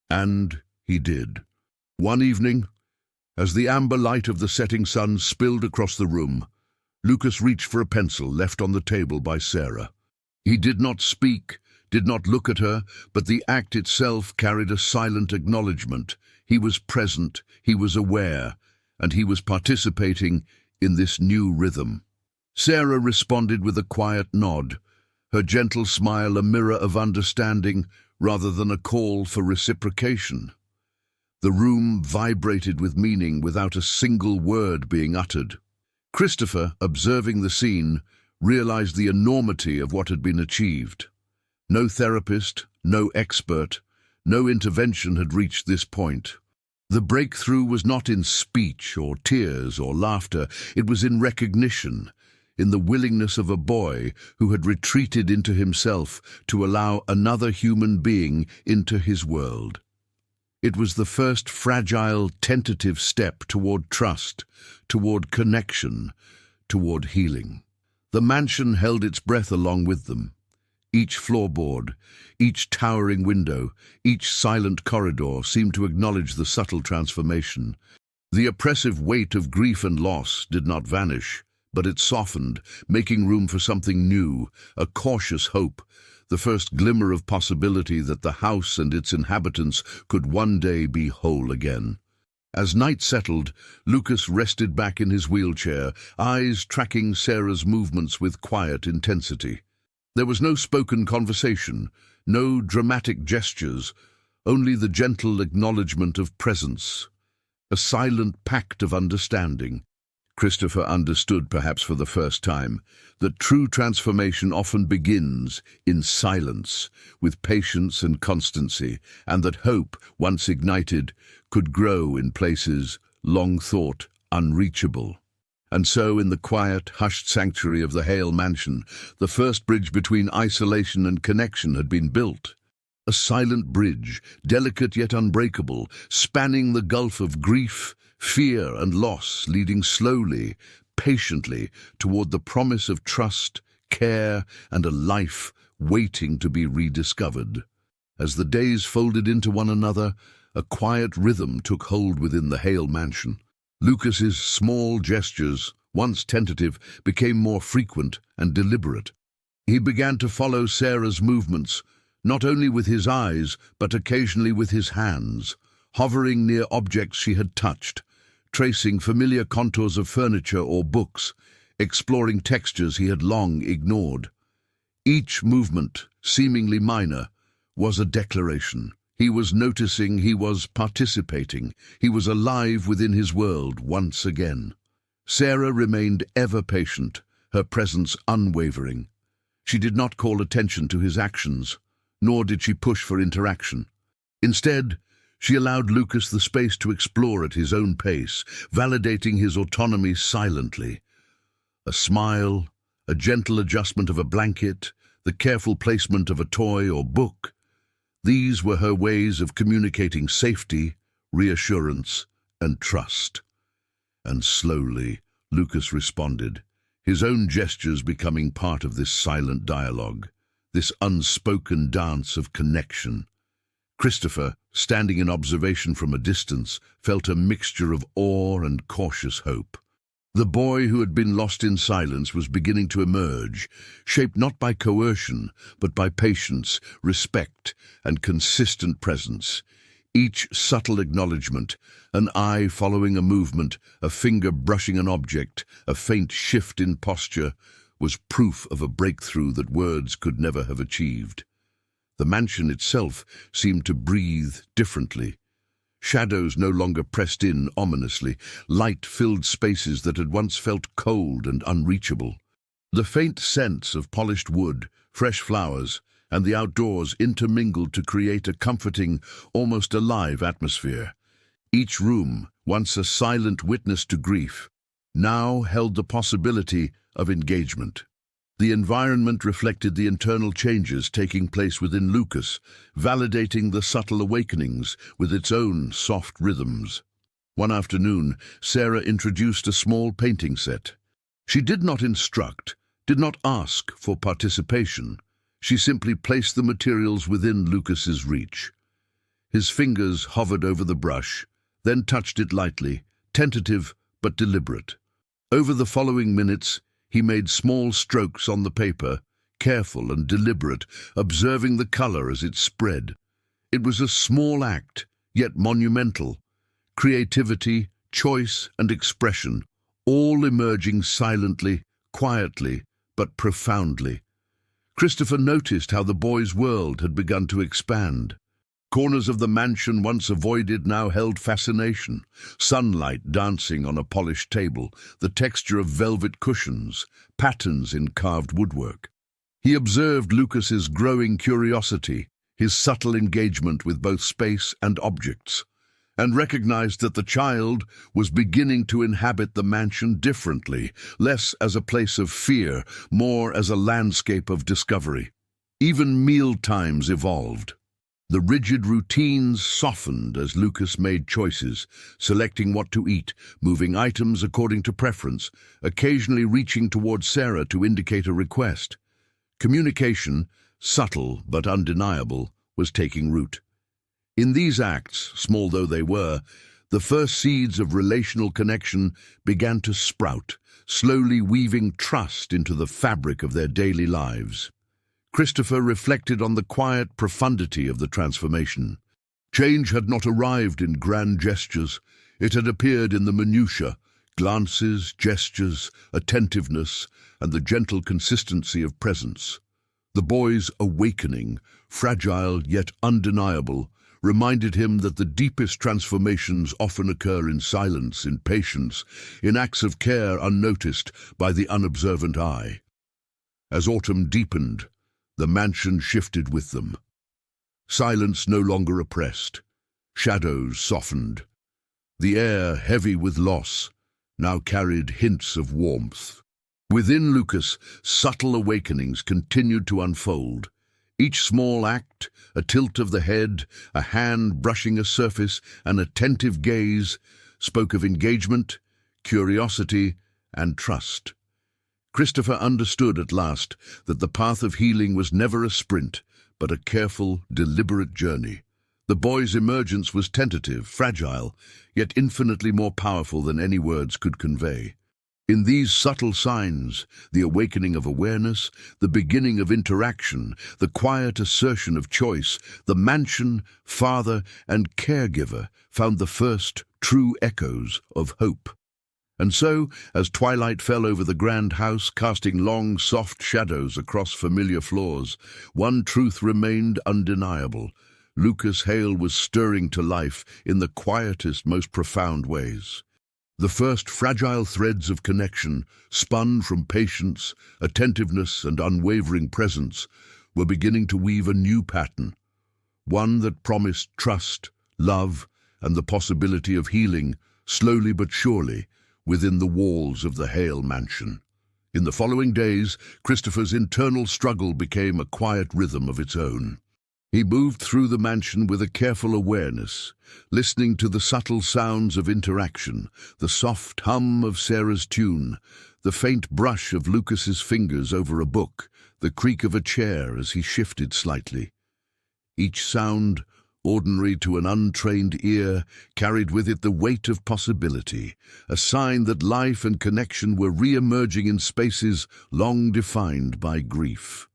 And he did. One evening, as the amber light of the setting sun spilled across the room, Lucas reached for a pencil left on the table by Sarah. He did not speak, did not look at her, but the act itself carried a silent acknowledgement. He was present, he was aware, and he was participating in this new rhythm. Sarah responded with a quiet nod, her gentle smile a mirror of understanding rather than a call for reciprocation. The room vibrated with meaning without a single word being uttered. Christopher, observing the scene, realized the enormity of what had been achieved. No therapist, no expert, no intervention had reached this point. The breakthrough was not in speech or tears or laughter, it was in recognition, in the willingness of a boy who had retreated into himself to allow another human being into his world. It was the first fragile, tentative step toward trust, toward connection, toward healing. The mansion held its breath along with them. Each floorboard, each towering window, each silent corridor seemed to acknowledge the subtle transformation. The oppressive weight of grief and loss did not vanish, but it softened, making room for something new, a cautious hope, the first glimmer of possibility that the house and its inhabitants could one day be whole again. As night settled, Lucas rested back in his wheelchair, eyes tracking Sarah's movements with quiet intensity. There was no spoken conversation, no dramatic gestures, only the gentle acknowledgement of presence, a silent pact of understanding. Christopher understood, perhaps for the first time, that true transformation often begins in silence, with patience and constancy, and that hope, once ignited, could grow in places long thought unreachable. And so, in the quiet, hushed sanctuary of the Hale mansion, the first bridge between isolation and connection had been built. A silent bridge, delicate yet unbreakable, spanning the gulf of grief, fear and loss, leading slowly, patiently, toward the promise of trust, care, and a life waiting to be rediscovered. As the days folded into one another, a quiet rhythm took hold within the Hale mansion. Lucas's small gestures, once tentative, became more frequent and deliberate. He began to follow Sarah's movements, not only with his eyes, but occasionally with his hands, hovering near objects she had touched, tracing familiar contours of furniture or books, exploring textures he had long ignored. Each movement, seemingly minor, was a declaration. He was noticing, he was participating, he was alive within his world once again. Sarah remained ever patient, her presence unwavering. She did not call attention to his actions, nor did she push for interaction. Instead, she allowed Lucas the space to explore at his own pace, validating his autonomy silently. A smile, a gentle adjustment of a blanket, the careful placement of a toy or book, these were her ways of communicating safety, reassurance, and trust. And slowly, Lucas responded, his own gestures becoming part of this silent dialogue, this unspoken dance of connection. Christopher, standing in observation from a distance, felt a mixture of awe and cautious hope. The boy who had been lost in silence was beginning to emerge, shaped not by coercion, but by patience, respect, and consistent presence. Each subtle acknowledgement, an eye following a movement, a finger brushing an object, a faint shift in posture, was proof of a breakthrough that words could never have achieved. The mansion itself seemed to breathe differently. Shadows no longer pressed in ominously, light filled spaces that had once felt cold and unreachable. The faint scents of polished wood, fresh flowers, and the outdoors intermingled to create a comforting, almost alive atmosphere. Each room, once a silent witness to grief, now held the possibility of engagement. The environment reflected the internal changes taking place within Lucas, validating the subtle awakenings with its own soft rhythms. One afternoon, Sarah introduced a small painting set. She did not instruct, did not ask for participation. She simply placed the materials within Lucas's reach. His fingers hovered over the brush, then touched it lightly, tentative but deliberate. Over the following minutes, he made small strokes on the paper, careful and deliberate, observing the color as it spread. It was a small act, yet monumental. Creativity, choice, and expression, all emerging silently, quietly, but profoundly. Christopher noticed how the boy's world had begun to expand. Corners of the mansion once avoided now held fascination. Sunlight dancing on a polished table, the texture of velvet cushions, patterns in carved woodwork. He observed Lucas's growing curiosity, his subtle engagement with both space and objects, and recognized that the child was beginning to inhabit the mansion differently, less as a place of fear, more as a landscape of discovery. Even meal times evolved. The rigid routines softened as Lucas made choices, selecting what to eat, moving items according to preference, occasionally reaching toward Sarah to indicate a request. Communication, subtle but undeniable, was taking root. In these acts, small though they were, the first seeds of relational connection began to sprout, slowly weaving trust into the fabric of their daily lives. Christopher reflected on the quiet profundity of the transformation. Change had not arrived in grand gestures. It had appeared in the minutiae, glances, gestures, attentiveness, and the gentle consistency of presence. The boy's awakening, fragile yet undeniable, reminded him that the deepest transformations often occur in silence, in patience, in acts of care unnoticed by the unobservant eye. As autumn deepened, the mansion shifted with them. Silence no longer oppressed. Shadows softened. The air, heavy with loss, now carried hints of warmth. Within Lucas, subtle awakenings continued to unfold. Each small act, a tilt of the head, a hand brushing a surface, an attentive gaze, spoke of engagement, curiosity, and trust. Christopher understood at last that the path of healing was never a sprint, but a careful, deliberate journey. The boy's emergence was tentative, fragile, yet infinitely more powerful than any words could convey. In these subtle signs, the awakening of awareness, the beginning of interaction, the quiet assertion of choice, the mansion, father, and caregiver found the first true echoes of hope. And so, as twilight fell over the grand house, casting long, soft shadows across familiar floors, one truth remained undeniable. Lucas Hale was stirring to life in the quietest, most profound ways. The first fragile threads of connection, spun from patience, attentiveness, and unwavering presence, were beginning to weave a new pattern, one that promised trust, love, and the possibility of healing, slowly but surely, within the walls of the Hale mansion. In the following days, Christopher's internal struggle became a quiet rhythm of its own. He moved through the mansion with a careful awareness, listening to the subtle sounds of interaction, the soft hum of Sarah's tune, the faint brush of Lucas's fingers over a book, the creak of a chair as he shifted slightly. Each sound, ordinary to an untrained ear, carried with it the weight of possibility, a sign that life and connection were re-emerging in spaces long defined by grief.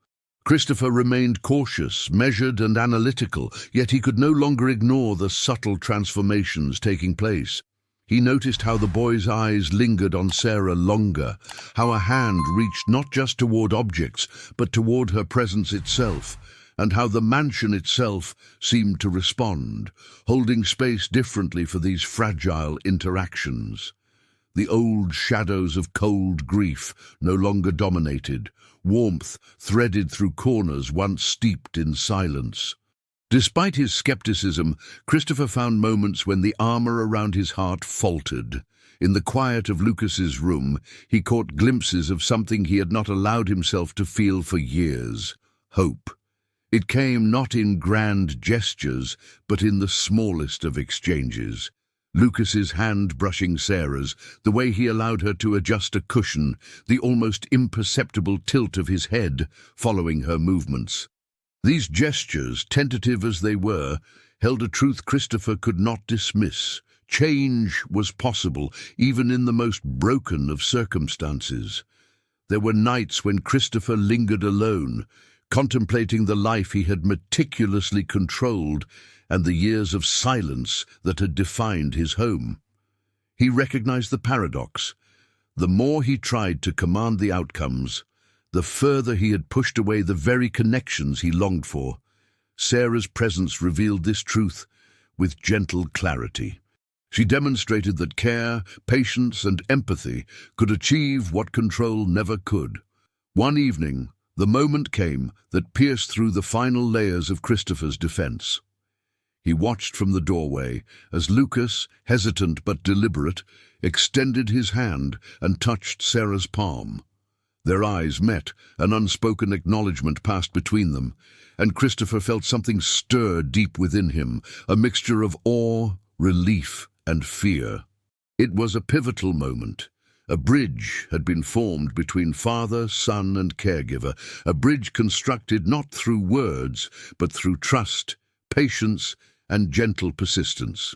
Christopher remained cautious, measured, and analytical, yet he could no longer ignore the subtle transformations taking place. He noticed how the boy's eyes lingered on Sarah longer, how a hand reached not just toward objects, but toward her presence itself, and how the mansion itself seemed to respond, holding space differently for these fragile interactions. The old shadows of cold grief no longer dominated, warmth threaded through corners once steeped in silence. Despite his skepticism, Christopher found moments when the armor around his heart faltered. In the quiet of Lucas's room, he caught glimpses of something he had not allowed himself to feel for years: hope. It came not in grand gestures, but in the smallest of exchanges. Lucas's hand brushing Sarah's, the way he allowed her to adjust a cushion, the almost imperceptible tilt of his head following her movements. These gestures, tentative as they were, held a truth Christopher could not dismiss. Change was possible, even in the most broken of circumstances. There were nights when Christopher lingered alone, contemplating the life he had meticulously controlled and the years of silence that had defined his home. He recognized the paradox. The more he tried to command the outcomes, the further he had pushed away the very connections he longed for. Sarah's presence revealed this truth with gentle clarity. She demonstrated that care, patience, and empathy could achieve what control never could. One evening, the moment came that pierced through the final layers of Christopher's defense. He watched from the doorway as Lucas, hesitant but deliberate, extended his hand and touched Sarah's palm. Their eyes met, an unspoken acknowledgement passed between them, and Christopher felt something stir deep within him, a mixture of awe, relief, and fear. It was a pivotal moment. A bridge had been formed between father, son, and caregiver, a bridge constructed not through words, but through trust, patience, and gentle persistence.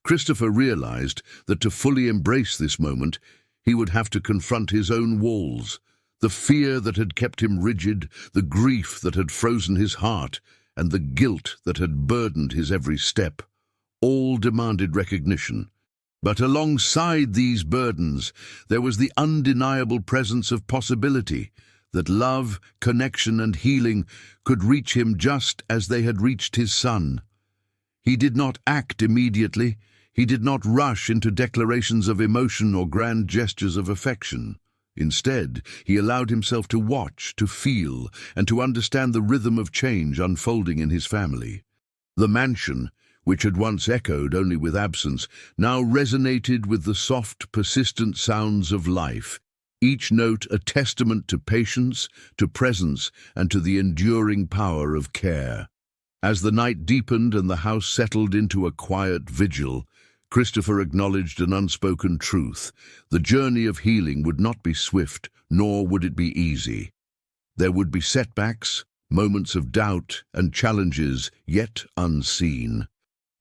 Christopher realized that to fully embrace this moment, he would have to confront his own walls, the fear that had kept him rigid, the grief that had frozen his heart, and the guilt that had burdened his every step. All demanded recognition. But alongside these burdens, there was the undeniable presence of possibility, that love, connection, and healing could reach him just as they had reached his son. He did not act immediately. He did not rush into declarations of emotion or grand gestures of affection. Instead, he allowed himself to watch, to feel, and to understand the rhythm of change unfolding in his family. The mansion, which had once echoed only with absence, now resonated with the soft, persistent sounds of life, each note a testament to patience, to presence, and to the enduring power of care. As the night deepened and the house settled into a quiet vigil, Christopher acknowledged an unspoken truth. The journey of healing would not be swift, nor would it be easy. There would be setbacks, moments of doubt, and challenges yet unseen.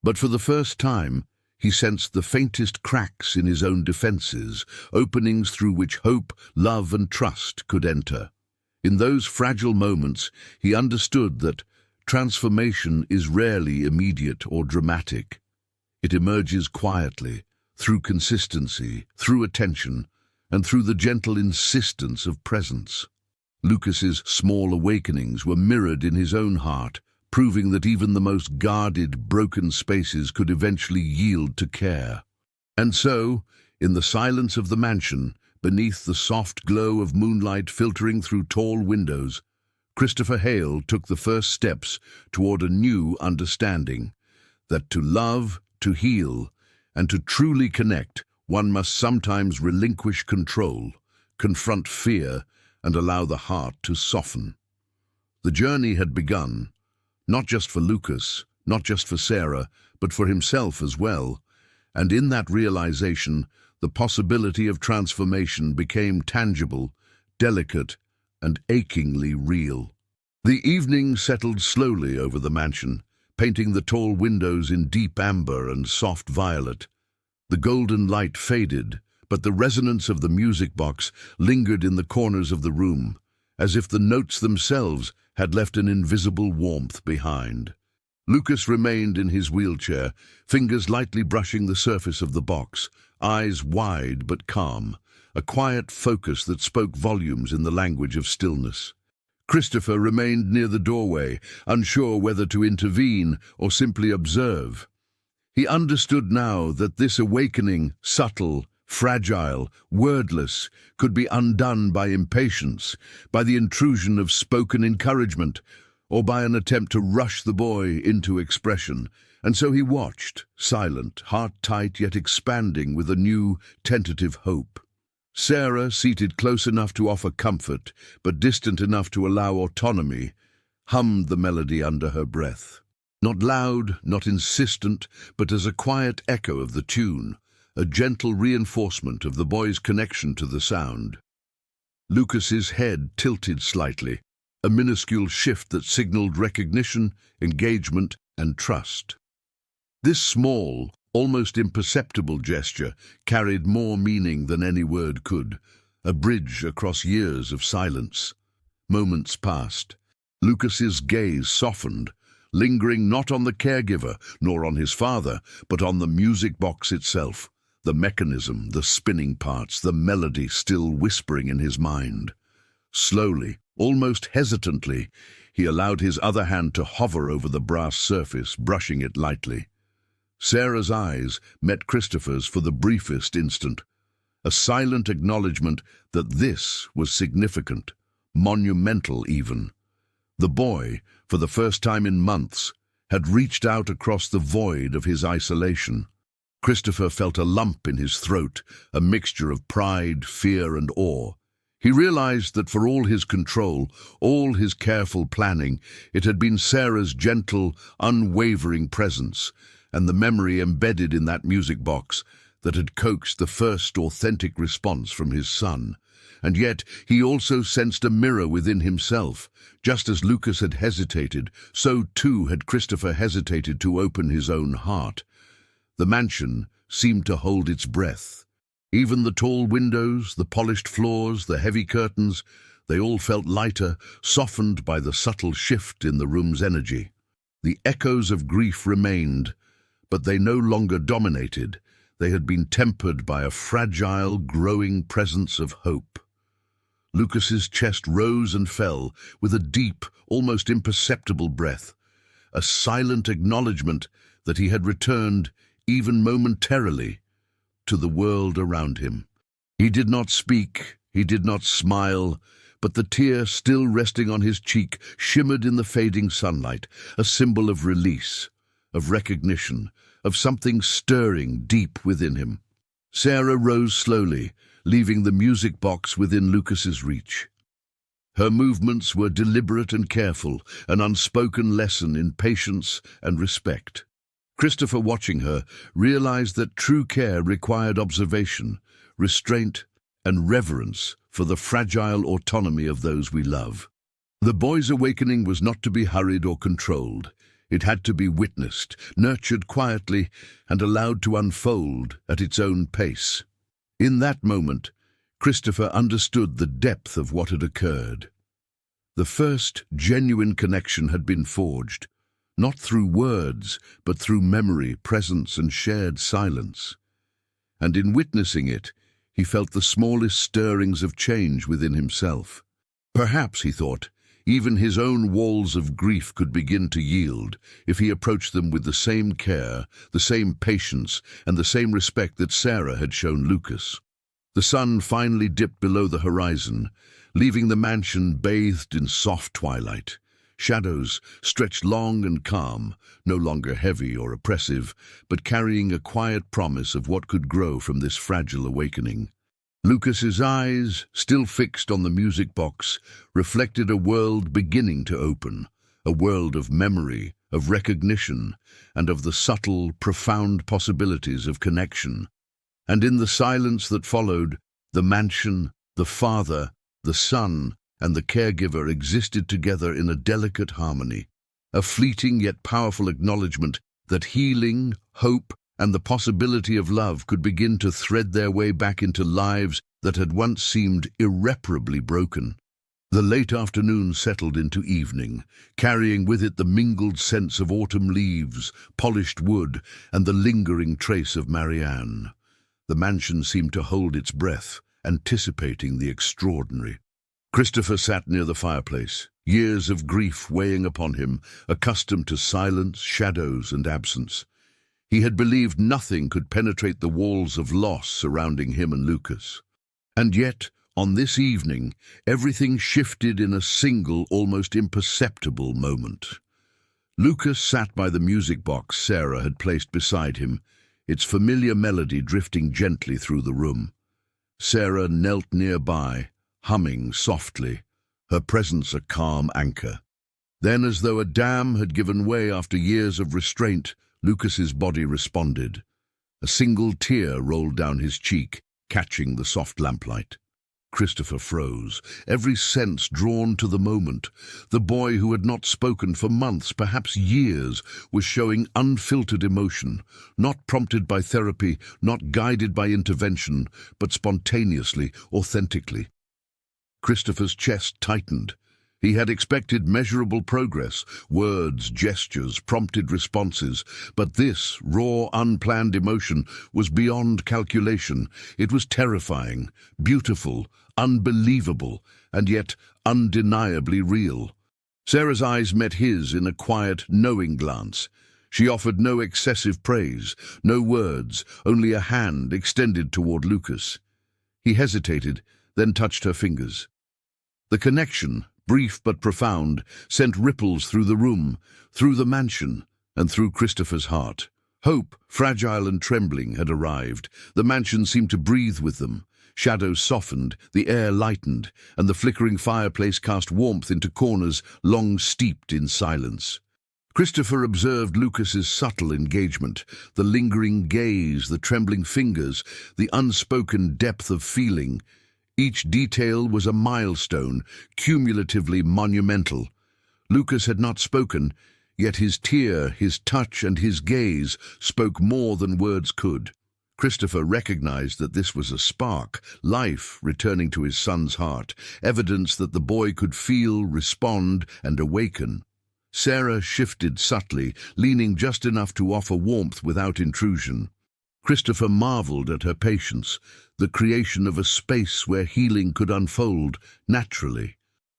But for the first time, he sensed the faintest cracks in his own defenses, openings through which hope, love, and trust could enter. In those fragile moments, he understood that transformation is rarely immediate or dramatic. It emerges quietly, through consistency, through attention, and through the gentle insistence of presence. Lucas's small awakenings were mirrored in his own heart, proving that even the most guarded, broken spaces could eventually yield to care. And so, in the silence of the mansion, beneath the soft glow of moonlight filtering through tall windows, Christopher Hale took the first steps toward a new understanding, that to love, to heal, and to truly connect, one must sometimes relinquish control, confront fear, and allow the heart to soften. The journey had begun, not just for Lucas, not just for Sarah, but for himself as well, and in that realization, the possibility of transformation became tangible, delicate, and achingly real. The evening settled slowly over the mansion, painting the tall windows in deep amber and soft violet. The golden light faded, but the resonance of the music box lingered in the corners of the room, as if the notes themselves had left an invisible warmth behind. Lucas remained in his wheelchair, fingers lightly brushing the surface of the box, eyes wide but calm, a quiet focus that spoke volumes in the language of stillness. Christopher remained near the doorway, unsure whether to intervene or simply observe. He understood now that this awakening, subtle, fragile, wordless, could be undone by impatience, by the intrusion of spoken encouragement, or by an attempt to rush the boy into expression. And so he watched, silent, heart tight yet expanding with a new, tentative hope. Sarah, seated close enough to offer comfort, but distant enough to allow autonomy, hummed the melody under her breath. Not loud, not insistent, but as a quiet echo of the tune, a gentle reinforcement of the boy's connection to the sound. Lucas's head tilted slightly, a minuscule shift that signaled recognition, engagement, and trust. This small, almost imperceptible gesture carried more meaning than any word could, a bridge across years of silence. Moments passed. Lucas's gaze softened, lingering not on the caregiver nor on his father, but on the music box itself. the mechanism, the spinning parts, the melody still whispering in his mind. Slowly, almost hesitantly, he allowed his other hand to hover over the brass surface, brushing it lightly. Sarah's eyes met Christopher's for the briefest instant, a silent acknowledgement that this was significant, monumental even. The boy, for the first time in months, had reached out across the void of his isolation. Christopher felt a lump in his throat, a mixture of pride, fear, and awe. He realized that for all his control, all his careful planning, it had been Sarah's gentle, unwavering presence, and the memory embedded in that music box that had coaxed the first authentic response from his son. And yet he also sensed a mirror within himself. Just as Lucas had hesitated, so too had Christopher hesitated to open his own heart. The mansion seemed to hold its breath. Even the tall windows, the polished floors, the heavy curtains, they all felt lighter, softened by the subtle shift in the room's energy. The echoes of grief remained, but they no longer dominated. They had been tempered by a fragile, growing presence of hope. Lucas's chest rose and fell with a deep, almost imperceptible breath, a silent acknowledgement that he had returned, even momentarily, to the world around him. He did not speak, he did not smile, but the tear still resting on his cheek shimmered in the fading sunlight, a symbol of release, of recognition, of something stirring deep within him. Sarah rose slowly, leaving the music box within Lucas's reach. Her movements were deliberate and careful, an unspoken lesson in patience and respect. Christopher, watching her, realized that true care required observation, restraint, and reverence for the fragile autonomy of those we love. The boy's awakening was not to be hurried or controlled. It had to be witnessed, nurtured quietly, and allowed to unfold at its own pace. In that moment, Christopher understood the depth of what had occurred. The first genuine connection had been forged, not through words, but through memory, presence, and shared silence. And in witnessing it, he felt the smallest stirrings of change within himself. Perhaps, he thought, even his own walls of grief could begin to yield if he approached them with the same care, the same patience, and the same respect that Sarah had shown Lucas. The sun finally dipped below the horizon, leaving the mansion bathed in soft twilight. Shadows stretched long and calm, no longer heavy or oppressive, but carrying a quiet promise of what could grow from this fragile awakening. Lucas's eyes, still fixed on the music box, reflected a world beginning to open, a world of memory, of recognition, and of the subtle, profound possibilities of connection. And in the silence that followed, the mansion, the father, the son, and the caregiver existed together in a delicate harmony, a fleeting yet powerful acknowledgement that healing, hope, and the possibility of love could begin to thread their way back into lives that had once seemed irreparably broken. The late afternoon settled into evening, carrying with it the mingled scents of autumn leaves, polished wood, and the lingering trace of Marianne. The mansion seemed to hold its breath, anticipating the extraordinary. Christopher sat near the fireplace, years of grief weighing upon him, accustomed to silence, shadows, and absence. He had believed nothing could penetrate the walls of loss surrounding him and Lucas. And yet, on this evening, everything shifted in a single, almost imperceptible moment. Lucas sat by the music box Sarah had placed beside him, its familiar melody drifting gently through the room. Sarah knelt nearby, humming softly, her presence a calm anchor. Then, as though a dam had given way after years of restraint, Lucas's body responded. A single tear rolled down his cheek, catching the soft lamplight. Christopher froze, every sense drawn to the moment. The boy who had not spoken for months, perhaps years, was showing unfiltered emotion, not prompted by therapy, not guided by intervention, but spontaneously, authentically. Christopher's chest tightened, He had expected measurable progress, words, gestures, prompted responses, but this raw, unplanned emotion was beyond calculation. It was terrifying, beautiful, unbelievable, and yet undeniably real. Sarah's eyes met his in a quiet, knowing glance. She offered no excessive praise, no words, only a hand extended toward Lucas. He hesitated, then touched her fingers. The connection, brief but profound, sent ripples through the room, through the mansion, and through Christopher's heart. Hope, fragile and trembling, had arrived. The mansion seemed to breathe with them. Shadows softened, the air lightened, and the flickering fireplace cast warmth into corners long steeped in silence. Christopher observed Lucas's subtle engagement, the lingering gaze, the trembling fingers, the unspoken depth of feeling. Each detail was a milestone, cumulatively monumental. Lucas had not spoken, yet his tear, his touch, and his gaze spoke more than words could. Christopher recognized that this was a spark, life returning to his son's heart, evidence that the boy could feel, respond, and awaken. Sarah shifted subtly, leaning just enough to offer warmth without intrusion. Christopher marveled at her patience, the creation of a space where healing could unfold naturally.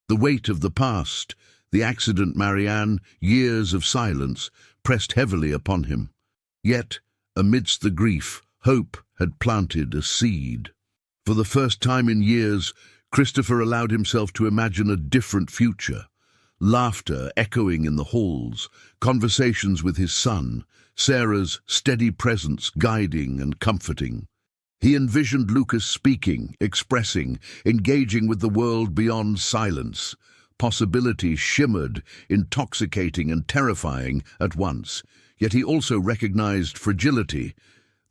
The weight of the past, the accident Marianne, years of silence, pressed heavily upon him. Yet, amidst the grief, hope had planted a seed. For the first time in years, Christopher allowed himself to imagine a different future. Laughter echoing in the halls, conversations with his son, Sarah's steady presence guiding and comforting. He envisioned Lucas speaking, expressing, engaging with the world beyond silence. Possibility shimmered, intoxicating and terrifying at once, yet he also recognized fragility.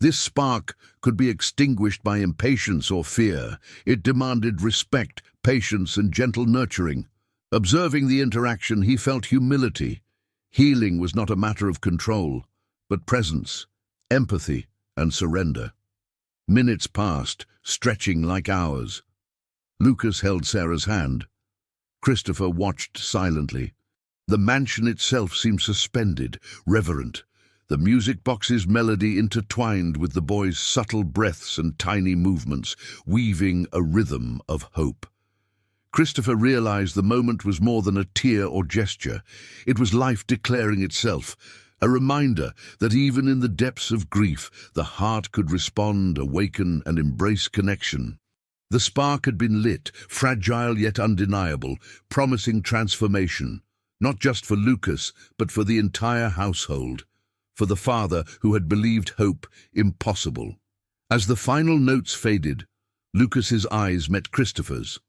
This spark could be extinguished by impatience or fear. It demanded respect, patience, and gentle nurturing. Observing the interaction, he felt humility. Healing was not a matter of control, but presence, empathy, and surrender. Minutes passed, stretching like hours. Lucas held Sarah's hand. Christopher watched silently. The mansion itself seemed suspended, reverent. The music box's melody intertwined with the boy's subtle breaths and tiny movements, weaving a rhythm of hope. Christopher realized the moment was more than a tear or gesture. It was life declaring itself, a reminder that even in the depths of grief, the heart could respond, awaken, and embrace connection. The spark had been lit, fragile yet undeniable, promising transformation, not just for Lucas, but for the entire household, for the father who had believed hope impossible. As the final notes faded, Lucas's eyes met Christopher's.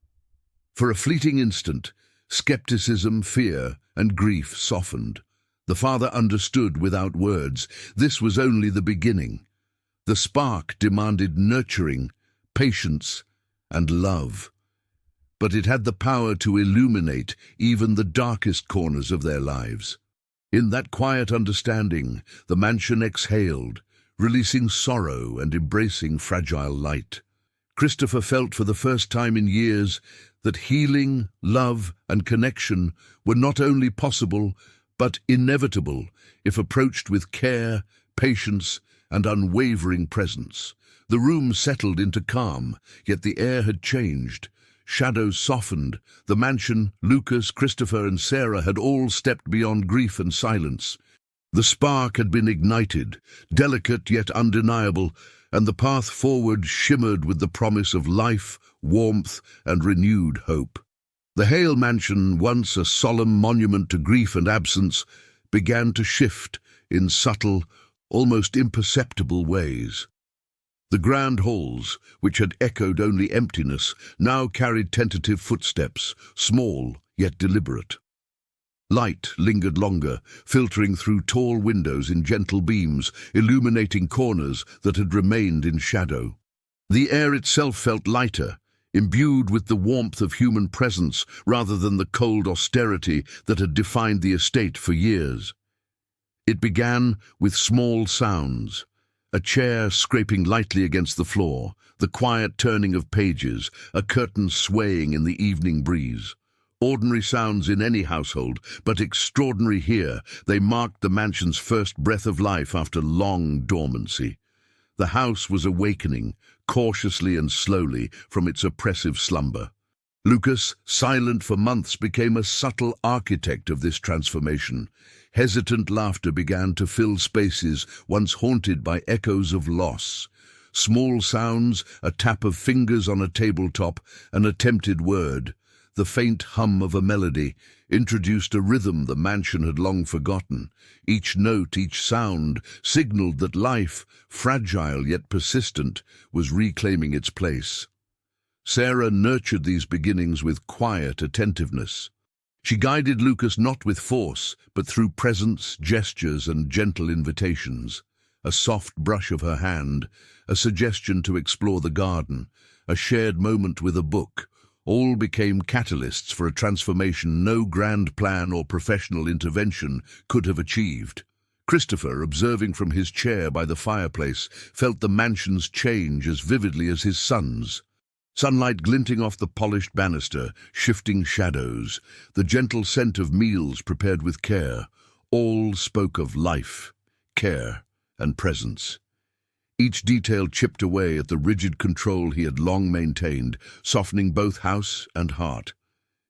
For a fleeting instant, skepticism, fear, and grief softened. The father understood without words. This was only the beginning. The spark demanded nurturing, patience, and love. But it had the power to illuminate even the darkest corners of their lives. In that quiet understanding, the mansion exhaled, releasing sorrow and embracing fragile light. Christopher felt for the first time in years that healing, love, and connection were not only possible, but inevitable if approached with care, patience, and unwavering presence. The room settled into calm, yet the air had changed. Shadows softened. The mansion, Lucas, Christopher, and Sarah had all stepped beyond grief and silence. The spark had been ignited, delicate yet undeniable, and the path forward shimmered with the promise of life, warmth, and renewed hope. The Hale mansion, once a solemn monument to grief and absence, began to shift in subtle, almost imperceptible ways. The grand halls, which had echoed only emptiness, now carried tentative footsteps, small yet deliberate. Light lingered longer, filtering through tall windows in gentle beams, illuminating corners that had remained in shadow. The air itself felt lighter, imbued with the warmth of human presence rather than the cold austerity that had defined the estate for years. It began with small sounds, a chair scraping lightly against the floor, the quiet turning of pages, a curtain swaying in the evening breeze. Ordinary sounds in any household, but extraordinary here. They marked the mansion's first breath of life after long dormancy. The house was awakening, cautiously and slowly, from its oppressive slumber. Lucas, silent for months, became a subtle architect of this transformation. Hesitant laughter began to fill spaces once haunted by echoes of loss. Small sounds, a tap of fingers on a tabletop, an attempted word, the faint hum of a melody, introduced a rhythm the mansion had long forgotten. Each note, each sound, signaled that life, fragile yet persistent, was reclaiming its place. Sarah nurtured these beginnings with quiet attentiveness. She guided Lucas not with force, but through presence, gestures, and gentle invitations. A soft brush of her hand, a suggestion to explore the garden, a shared moment with a book, all became catalysts for a transformation no grand plan or professional intervention could have achieved. Christopher, observing from his chair by the fireplace, felt the mansion's change as vividly as his son's. Sunlight glinting off the polished banister, shifting shadows, the gentle scent of meals prepared with care, all spoke of life, care, and presence. Each detail chipped away at the rigid control he had long maintained, softening both house and heart.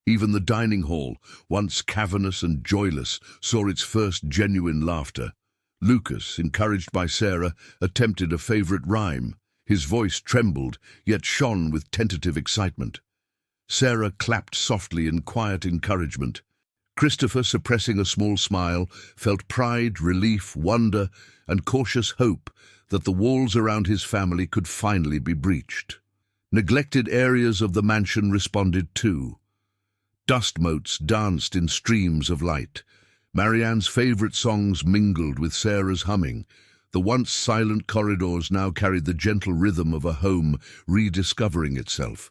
Even the dining hall, once cavernous and joyless, saw its first genuine laughter. Lucas, encouraged by Sarah, attempted a favorite rhyme. His voice trembled, yet shone with tentative excitement. Sarah clapped softly in quiet encouragement. Christopher, suppressing a small smile, felt pride, relief, wonder, and cautious hope that the walls around his family could finally be breached. Neglected areas of the mansion responded too. Dust motes danced in streams of light. Marianne's favorite songs mingled with Sarah's humming. The once silent corridors now carried the gentle rhythm of a home rediscovering itself.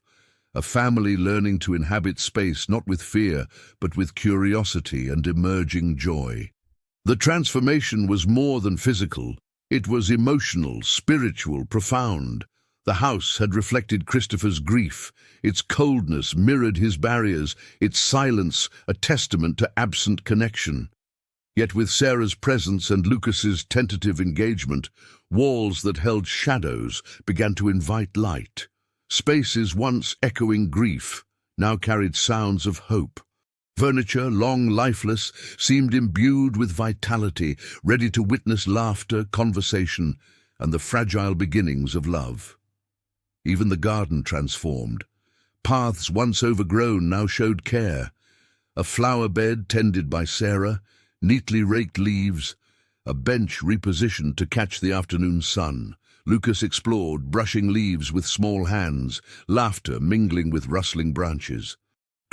A family learning to inhabit space not with fear, but with curiosity and emerging joy. The transformation was more than physical. It was emotional, spiritual, profound. The house had reflected Christopher's grief. Its coldness mirrored his barriers, its silence a testament to absent connection. Yet with Sarah's presence and Lucas's tentative engagement, walls that held shadows began to invite light. Spaces once echoing grief now carried sounds of hope. Furniture, long lifeless, seemed imbued with vitality, ready to witness laughter, conversation, and the fragile beginnings of love. Even the garden transformed. Paths once overgrown now showed care. A flower bed tended by Sarah, neatly raked leaves, a bench repositioned to catch the afternoon sun. Lucas explored, brushing leaves with small hands, laughter mingling with rustling branches.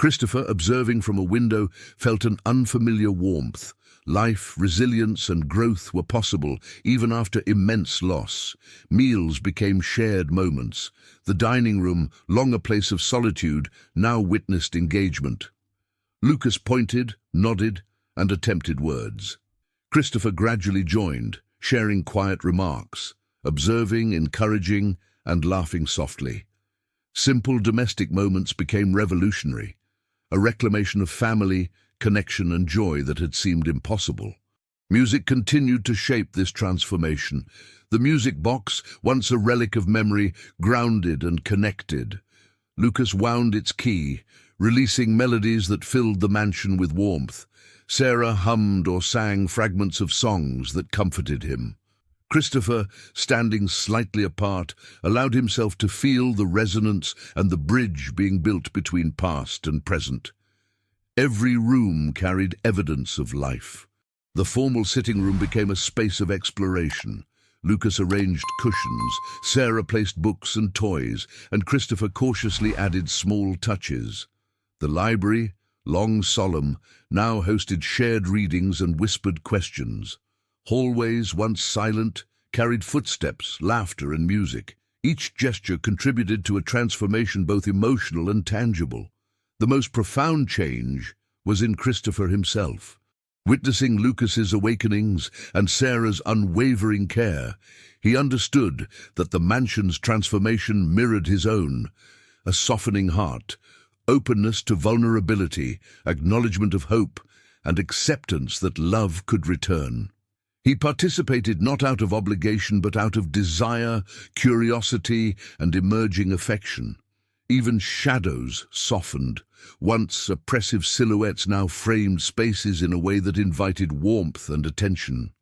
Christopher, observing from a window, felt an unfamiliar warmth. Life, resilience, and growth were possible, even after immense loss. Meals became shared moments. The dining room, long a place of solitude, now witnessed engagement. Lucas pointed, nodded, and attempted words. Christopher gradually joined, sharing quiet remarks, observing, encouraging, and laughing softly. Simple domestic moments became revolutionary, a reclamation of family, connection, and joy that had seemed impossible. Music continued to shape this transformation. The music box, once a relic of memory, grounded and connected. Lucas wound its key, releasing melodies that filled the mansion with warmth. Sarah hummed or sang fragments of songs that comforted him. Christopher, standing slightly apart, allowed himself to feel the resonance and the bridge being built between past and present. Every room carried evidence of life. The formal sitting room became a space of exploration. Lucas arranged cushions, Sarah placed books and toys, and Christopher cautiously added small touches. The library, long solemn, now hosted shared readings and whispered questions. Hallways, once silent, carried footsteps, laughter, and music. Each gesture contributed to a transformation both emotional and tangible. The most profound change was in Christopher himself. Witnessing Lucas's awakenings and Sarah's unwavering care, he understood that the mansion's transformation mirrored his own. A softening heart, openness to vulnerability, acknowledgement of hope, and acceptance that love could return. He participated not out of obligation but out of desire, curiosity, and emerging affection. Even shadows softened. Once oppressive silhouettes now framed spaces in a way that invited warmth and attention.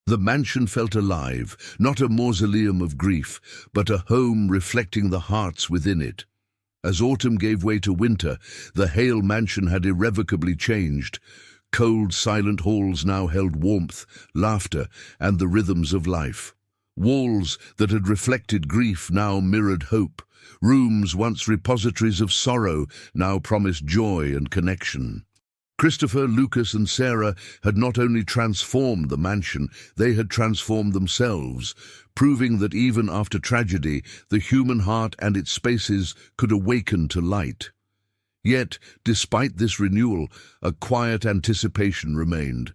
The mansion felt alive, not a mausoleum of grief, but a home reflecting the hearts within it. As autumn gave way to winter, the Hale mansion had irrevocably changed. Cold, silent halls now held warmth, laughter, and the rhythms of life. Walls that had reflected grief now mirrored hope. Rooms once repositories of sorrow now promised joy and connection. Christopher, Lucas, and Sarah had not only transformed the mansion, they had transformed themselves, proving that even after tragedy, the human heart and its spaces could awaken to light. Yet, despite this renewal, a quiet anticipation remained.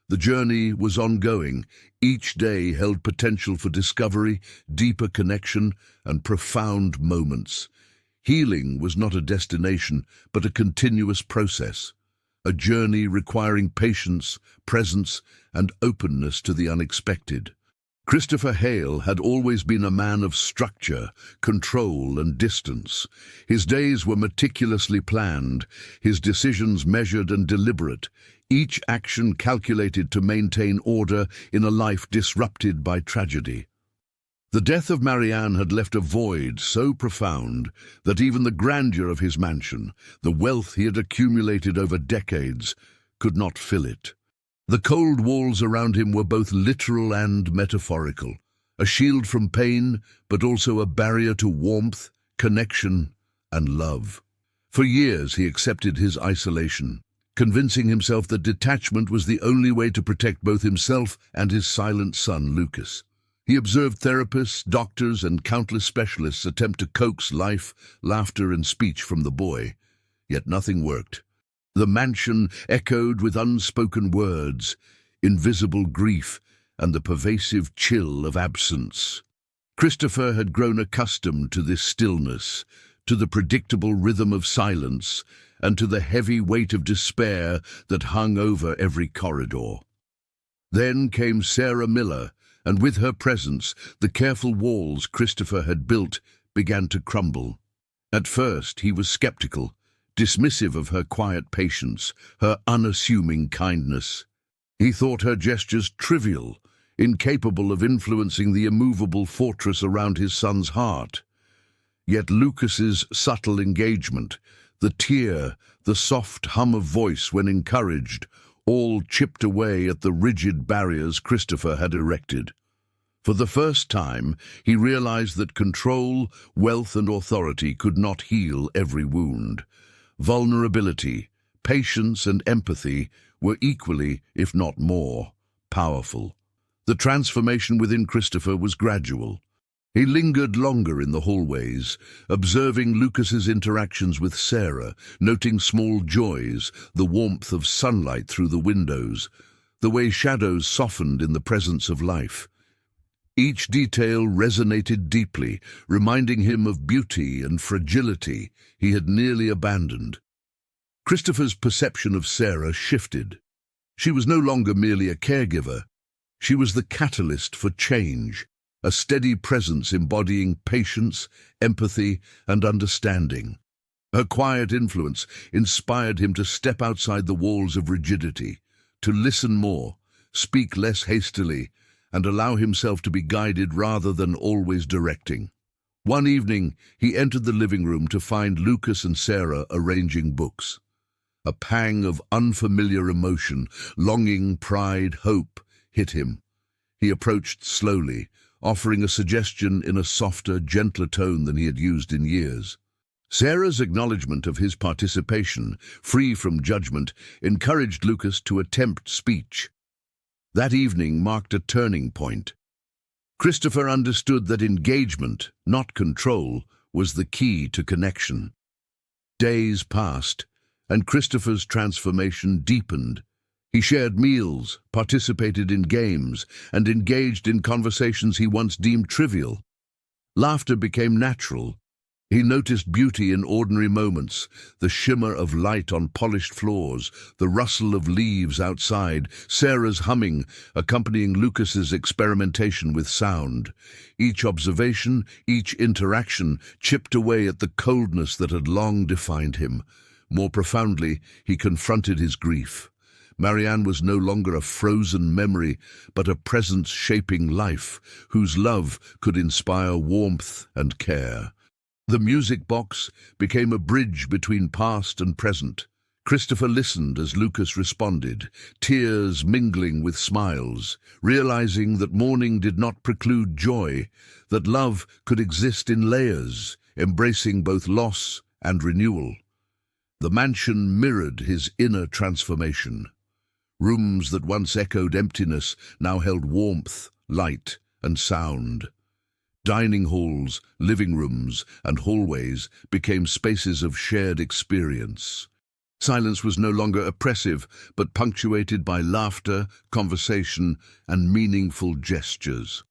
The journey was ongoing. Each day held potential for discovery, deeper connection, and profound moments. Healing was not a destination, but a continuous process. A journey requiring patience, presence, and openness to the unexpected. Christopher Hale had always been a man of structure, control, and distance. His days were meticulously planned, his decisions measured and deliberate, each action calculated to maintain order in a life disrupted by tragedy. The death of Marianne had left a void so profound that even the grandeur of his mansion, the wealth he had accumulated over decades, could not fill it. The cold walls around him were both literal and metaphorical, a shield from pain, but also a barrier to warmth, connection, and love. For years he accepted his isolation, convincing himself that detachment was the only way to protect both himself and his silent son, Lucas. He observed therapists, doctors, and countless specialists attempt to coax life, laughter, and speech from the boy, yet nothing worked. The mansion echoed with unspoken words, invisible grief, and the pervasive chill of absence. Christopher had grown accustomed to this stillness, to the predictable rhythm of silence, and to the heavy weight of despair that hung over every corridor. Then came Sarah Miller, and with her presence, the careful walls Christopher had built began to crumble. At first, he was skeptical, dismissive of her quiet patience, her unassuming kindness. He thought her gestures trivial, incapable of influencing the immovable fortress around his son's heart. Yet Lucas's subtle engagement, the tear, the soft hum of voice when encouraged, all chipped away at the rigid barriers Christopher had erected. For the first time, he realized that control, wealth, and authority could not heal every wound. Vulnerability, patience, and empathy were equally, if not more, powerful. The transformation within Christopher was gradual. He lingered longer in the hallways, observing Lucas's interactions with Sarah, noting small joys, the warmth of sunlight through the windows, the way shadows softened in the presence of life. Each detail resonated deeply, reminding him of beauty and fragility he had nearly abandoned. Christopher's perception of Sarah shifted. She was no longer merely a caregiver. She was the catalyst for change, a steady presence embodying patience, empathy, and understanding. Her quiet influence inspired him to step outside the walls of rigidity, to listen more, speak less hastily, and allow himself to be guided rather than always directing. One evening, he entered the living room to find Lucas and Sarah arranging books. A pang of unfamiliar emotion, longing, pride, hope, hit him. He approached slowly, offering a suggestion in a softer, gentler tone than he had used in years. Sarah's acknowledgement of his participation, free from judgment, encouraged Lucas to attempt speech. That evening marked a turning point. Christopher understood that engagement, not control, was the key to connection. Days passed, and Christopher's transformation deepened. He shared meals, participated in games, and engaged in conversations he once deemed trivial. Laughter became natural, He noticed beauty in ordinary moments, the shimmer of light on polished floors, the rustle of leaves outside, Sarah's humming, accompanying Lucas's experimentation with sound. Each observation, each interaction, chipped away at the coldness that had long defined him. More profoundly, he confronted his grief. Marianne was no longer a frozen memory, but a presence shaping life, whose love could inspire warmth and care. The music box became a bridge between past and present. Christopher listened as Lucas responded, tears mingling with smiles, realizing that mourning did not preclude joy, that love could exist in layers, embracing both loss and renewal. The mansion mirrored his inner transformation. Rooms that once echoed emptiness now held warmth, light, and sound. Dining halls, living rooms, and hallways became spaces of shared experience. Silence was no longer oppressive, but punctuated by laughter, conversation, and meaningful gestures.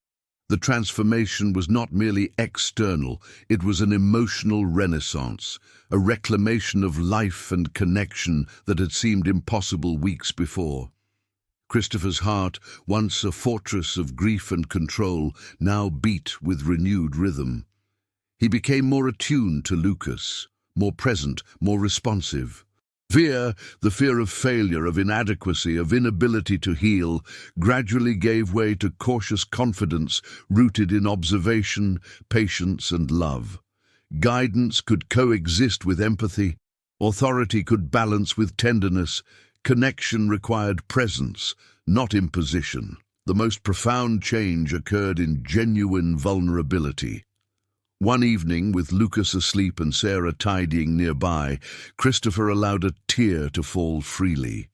The transformation was not merely external, it was an emotional renaissance, a reclamation of life and connection that had seemed impossible weeks before. Christopher's heart, once a fortress of grief and control, now beat with renewed rhythm. He became more attuned to Lucas, more present, more responsive. Fear, the fear of failure, of inadequacy, of inability to heal, gradually gave way to cautious confidence rooted in observation, patience, and love. Guidance could coexist with empathy, authority could balance with tenderness, connection required presence, not imposition. The most profound change occurred in genuine vulnerability. One evening, with Lucas asleep and Sarah tidying nearby, Christopher allowed a tear to fall freely.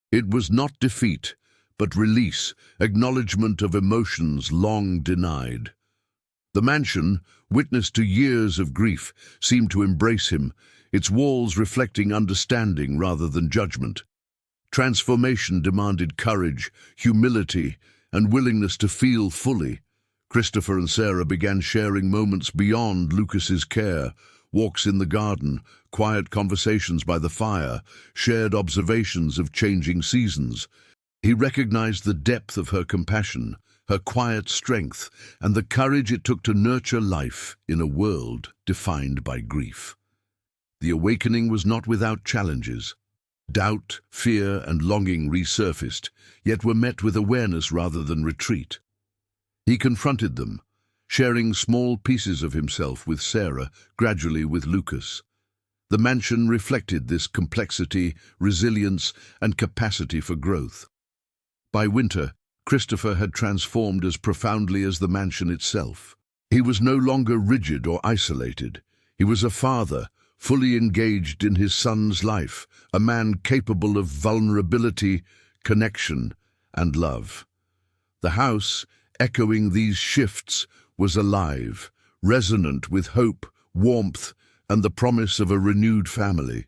It was not defeat, but release, acknowledgement of emotions long denied. The mansion, witness to years of grief, seemed to embrace him, its walls reflecting understanding rather than judgment. Transformation demanded courage, humility, and willingness to feel fully. Christopher and Sarah began sharing moments beyond Lucas's care, walks in the garden, quiet conversations by the fire, shared observations of changing seasons. He recognized the depth of her compassion, her quiet strength, and the courage it took to nurture life in a world defined by grief. The awakening was not without challenges. Doubt, fear, and longing resurfaced, yet were met with awareness rather than retreat. He confronted them, sharing small pieces of himself with Sarah, gradually with Lucas. The mansion reflected this complexity, resilience, and capacity for growth. By winter, Christopher had transformed as profoundly as the mansion itself. He was no longer rigid or isolated. He was a father, fully engaged in his son's life, a man capable of vulnerability, connection, and love. The house, echoing these shifts, was alive, resonant with hope, warmth, and the promise of a renewed family.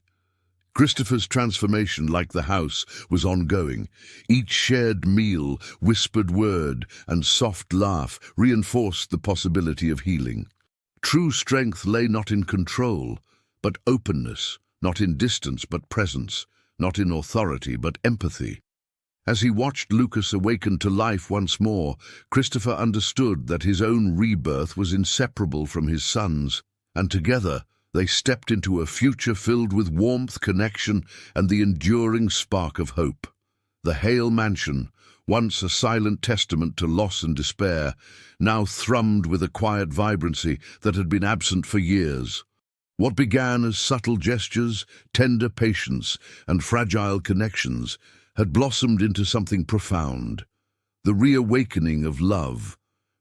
Christopher's transformation, like the house, was ongoing. Each shared meal, whispered word, and soft laugh reinforced the possibility of healing. True strength lay not in control, but openness, not in distance but presence, not in authority but empathy. As he watched Lucas awaken to life once more, Christopher understood that his own rebirth was inseparable from his son's, and together they stepped into a future filled with warmth, connection, and the enduring spark of hope. The Hale mansion, once a silent testament to loss and despair, now thrummed with a quiet vibrancy that had been absent for years. What began as subtle gestures, tender patience, and fragile connections had blossomed into something profound, the reawakening of love,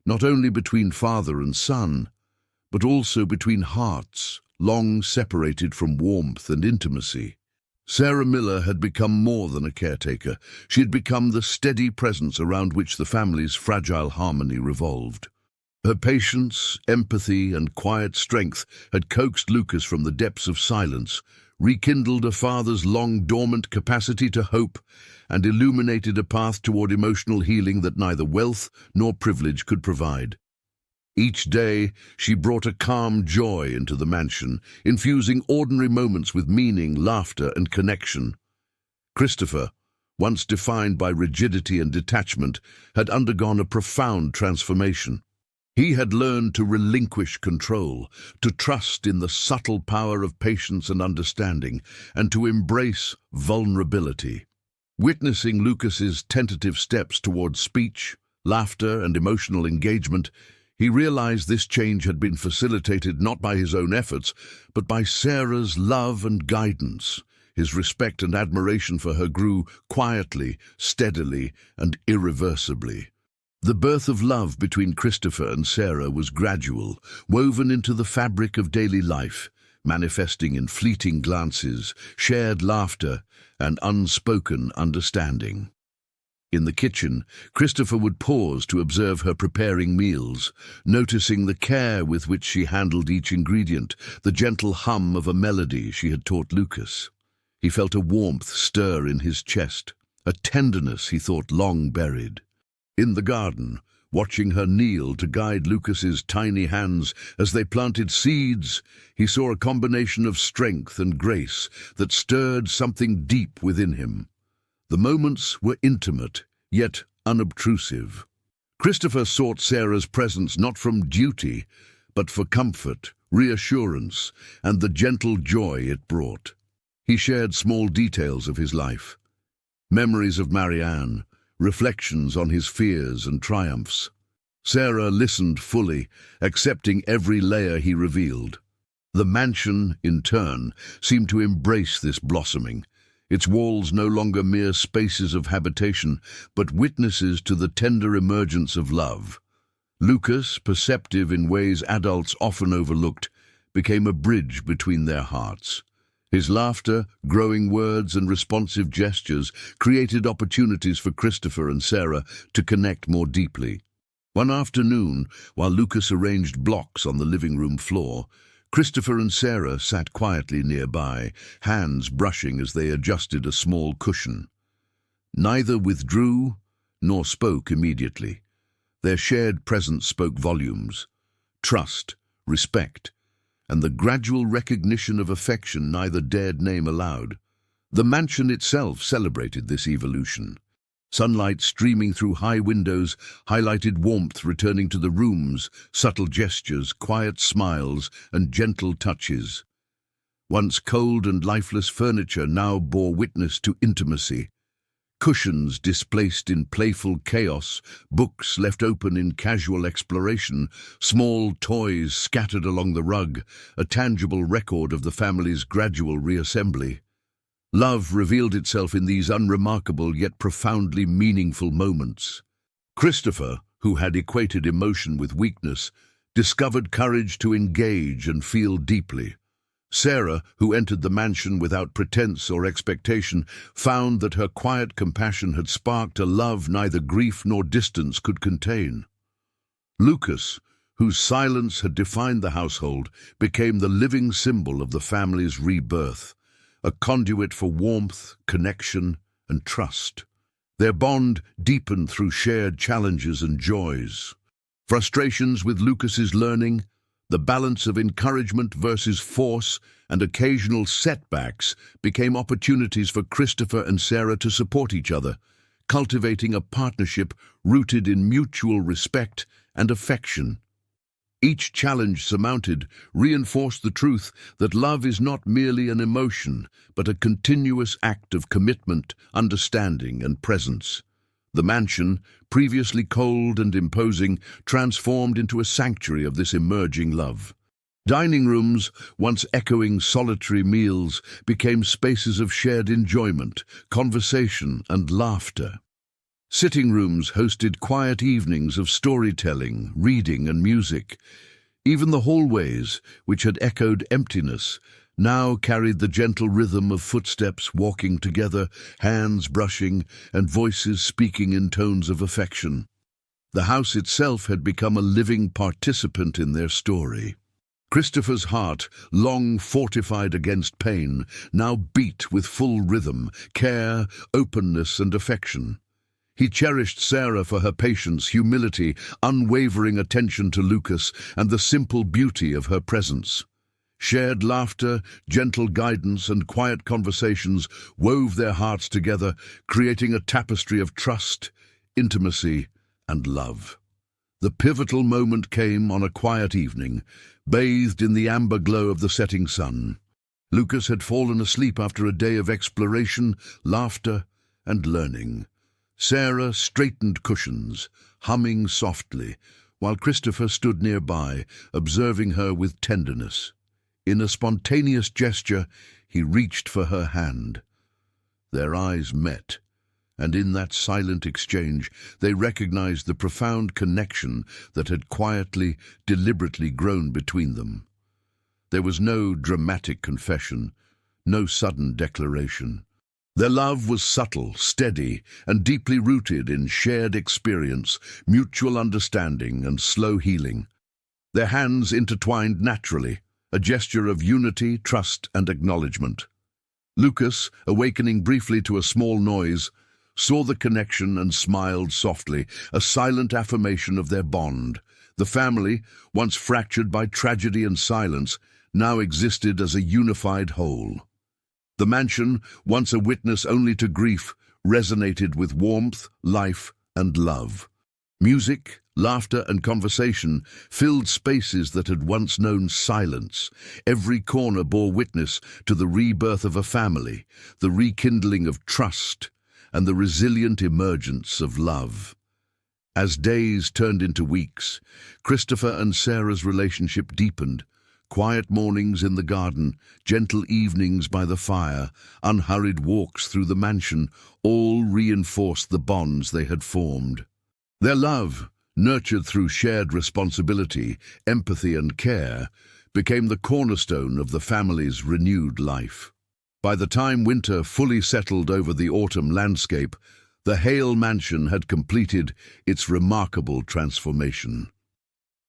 not only between father and son, but also between hearts, long separated from warmth and intimacy. Sarah Miller had become more than a caretaker. She had become the steady presence around which the family's fragile harmony revolved. Her patience, empathy, and quiet strength had coaxed Lucas from the depths of silence, rekindled a father's long-dormant capacity to hope, and illuminated a path toward emotional healing that neither wealth nor privilege could provide. Each day, she brought a calm joy into the mansion, infusing ordinary moments with meaning, laughter, and connection. Christopher, once defined by rigidity and detachment, had undergone a profound transformation. He had learned to relinquish control, to trust in the subtle power of patience and understanding, and to embrace vulnerability. Witnessing Lucas's tentative steps towards speech, laughter, and emotional engagement, he realized this change had been facilitated not by his own efforts, but by Sarah's love and guidance. His respect and admiration for her grew quietly, steadily, and irreversibly. The birth of love between Christopher and Sarah was gradual, woven into the fabric of daily life, manifesting in fleeting glances, shared laughter, and unspoken understanding. In the kitchen, Christopher would pause to observe her preparing meals, noticing the care with which she handled each ingredient, the gentle hum of a melody she had taught Lucas. He felt a warmth stir in his chest, a tenderness he thought long buried. In the garden, watching her kneel to guide Lucas's tiny hands as they planted seeds, he saw a combination of strength and grace that stirred something deep within him. The moments were intimate, yet unobtrusive. Christopher sought Sarah's presence not from duty, but for comfort, reassurance, and the gentle joy it brought. He shared small details of his life, memories of Marianne, reflections on his fears and triumphs. Sarah listened fully, accepting every layer he revealed. The mansion, in turn, seemed to embrace this blossoming, its walls no longer mere spaces of habitation, but witnesses to the tender emergence of love. Lucas, perceptive in ways adults often overlooked, became a bridge between their hearts. His laughter, growing words, and responsive gestures created opportunities for Christopher and Sarah to connect more deeply. One afternoon, while Lucas arranged blocks on the living room floor, Christopher and Sarah sat quietly nearby, hands brushing as they adjusted a small cushion. Neither withdrew nor spoke immediately. Their shared presence spoke volumes. Trust, respect, and the gradual recognition of affection neither dared name aloud. The mansion itself celebrated this evolution. Sunlight streaming through high windows highlighted warmth returning to the rooms, subtle gestures, quiet smiles, and gentle touches. Once cold and lifeless furniture now bore witness to intimacy. Cushions displaced in playful chaos, books left open in casual exploration, small toys scattered along the rug, a tangible record of the family's gradual reassembly. Love revealed itself in these unremarkable yet profoundly meaningful moments. Christopher, who had equated emotion with weakness, discovered courage to engage and feel deeply. Sarah, who entered the mansion without pretense or expectation, found that her quiet compassion had sparked a love neither grief nor distance could contain. Lucas, whose silence had defined the household, became the living symbol of the family's rebirth, a conduit for warmth, connection, and trust. Their bond deepened through shared challenges and joys. Frustrations with Lucas's learning, the balance of encouragement versus force, and occasional setbacks became opportunities for Christopher and Sarah to support each other, cultivating a partnership rooted in mutual respect and affection. Each challenge surmounted reinforced the truth that love is not merely an emotion, but a continuous act of commitment, understanding, and presence. The mansion, previously cold and imposing, transformed into a sanctuary of this emerging love. Dining rooms, once echoing solitary meals, became spaces of shared enjoyment, conversation, and laughter. Sitting rooms hosted quiet evenings of storytelling, reading, and music. Even the hallways, which had echoed emptiness, now carried the gentle rhythm of footsteps walking together, hands brushing, and voices speaking in tones of affection. The house itself had become a living participant in their story. Christopher's heart, long fortified against pain, now beat with full rhythm, care, openness, and affection. He cherished Sarah for her patience, humility, unwavering attention to Lucas, and the simple beauty of her presence. Shared laughter, gentle guidance, and quiet conversations wove their hearts together, creating a tapestry of trust, intimacy, and love. The pivotal moment came on a quiet evening, bathed in the amber glow of the setting sun. Lucas had fallen asleep after a day of exploration, laughter, and learning. Sarah straightened cushions, humming softly, while Christopher stood nearby, observing her with tenderness. In a spontaneous gesture, he reached for her hand. Their eyes met, and in that silent exchange, they recognized the profound connection that had quietly, deliberately grown between them. There was no dramatic confession, no sudden declaration. Their love was subtle, steady, and deeply rooted in shared experience, mutual understanding, and slow healing. Their hands intertwined naturally, a gesture of unity, trust, and acknowledgement. Lucas, awakening briefly to a small noise, saw the connection and smiled softly, a silent affirmation of their bond. The family, once fractured by tragedy and silence, now existed as a unified whole. The mansion, once a witness only to grief, resonated with warmth, life, and love. Music, laughter, and conversation filled spaces that had once known silence. Every corner bore witness to the rebirth of a family, the rekindling of trust, and the resilient emergence of love. As days turned into weeks, Christopher and Sarah's relationship deepened. Quiet mornings in the garden, gentle evenings by the fire, unhurried walks through the mansion, all reinforced the bonds they had formed. Their love, nurtured through shared responsibility, empathy, and care, became the cornerstone of the family's renewed life. By the time winter fully settled over the autumn landscape, the Hale mansion had completed its remarkable transformation.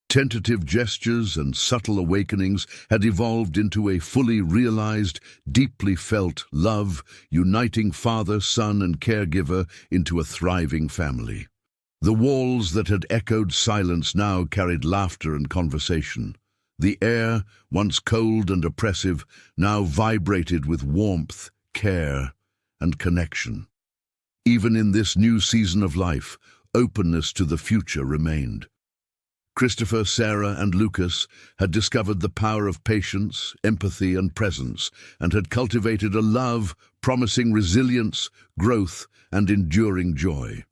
Tentative gestures and subtle awakenings had evolved into a fully realized, deeply felt love, uniting father, son, and caregiver into a thriving family. The walls that had echoed silence now carried laughter and conversation. The air, once cold and oppressive, now vibrated with warmth, care, and connection. Even in this new season of life, openness to the future remained. Christopher, Sarah, and Lucas had discovered the power of patience, empathy, and presence, and had cultivated a love promising resilience, growth, and enduring joy.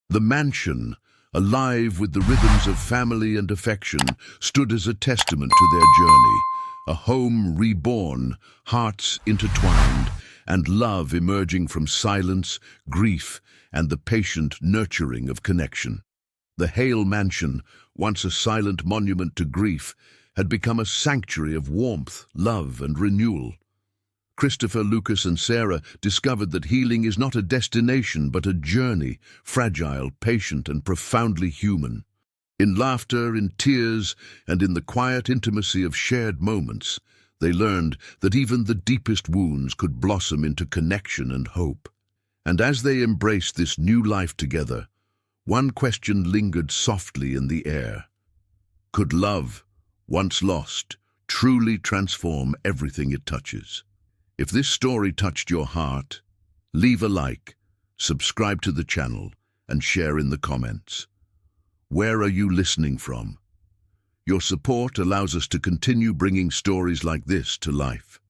The mansion, alive with the rhythms of family and affection, stood as a testament to their journey, a home reborn, hearts intertwined, and love emerging from silence, grief, and the patient nurturing of connection. The Hale mansion, once a silent monument to grief, had become a sanctuary of warmth, love, and renewal. Christopher, Lucas, and Sarah discovered that healing is not a destination but a journey, fragile, patient, and profoundly human. In laughter, in tears, and in the quiet intimacy of shared moments, they learned that even the deepest wounds could blossom into connection and hope. And as they embraced this new life together, one question lingered softly in the air. Could love, once lost, truly transform everything it touches? If this story touched your heart, leave a like, subscribe to the channel, and share in the comments. Where are you listening from? Your support allows us to continue bringing stories like this to life.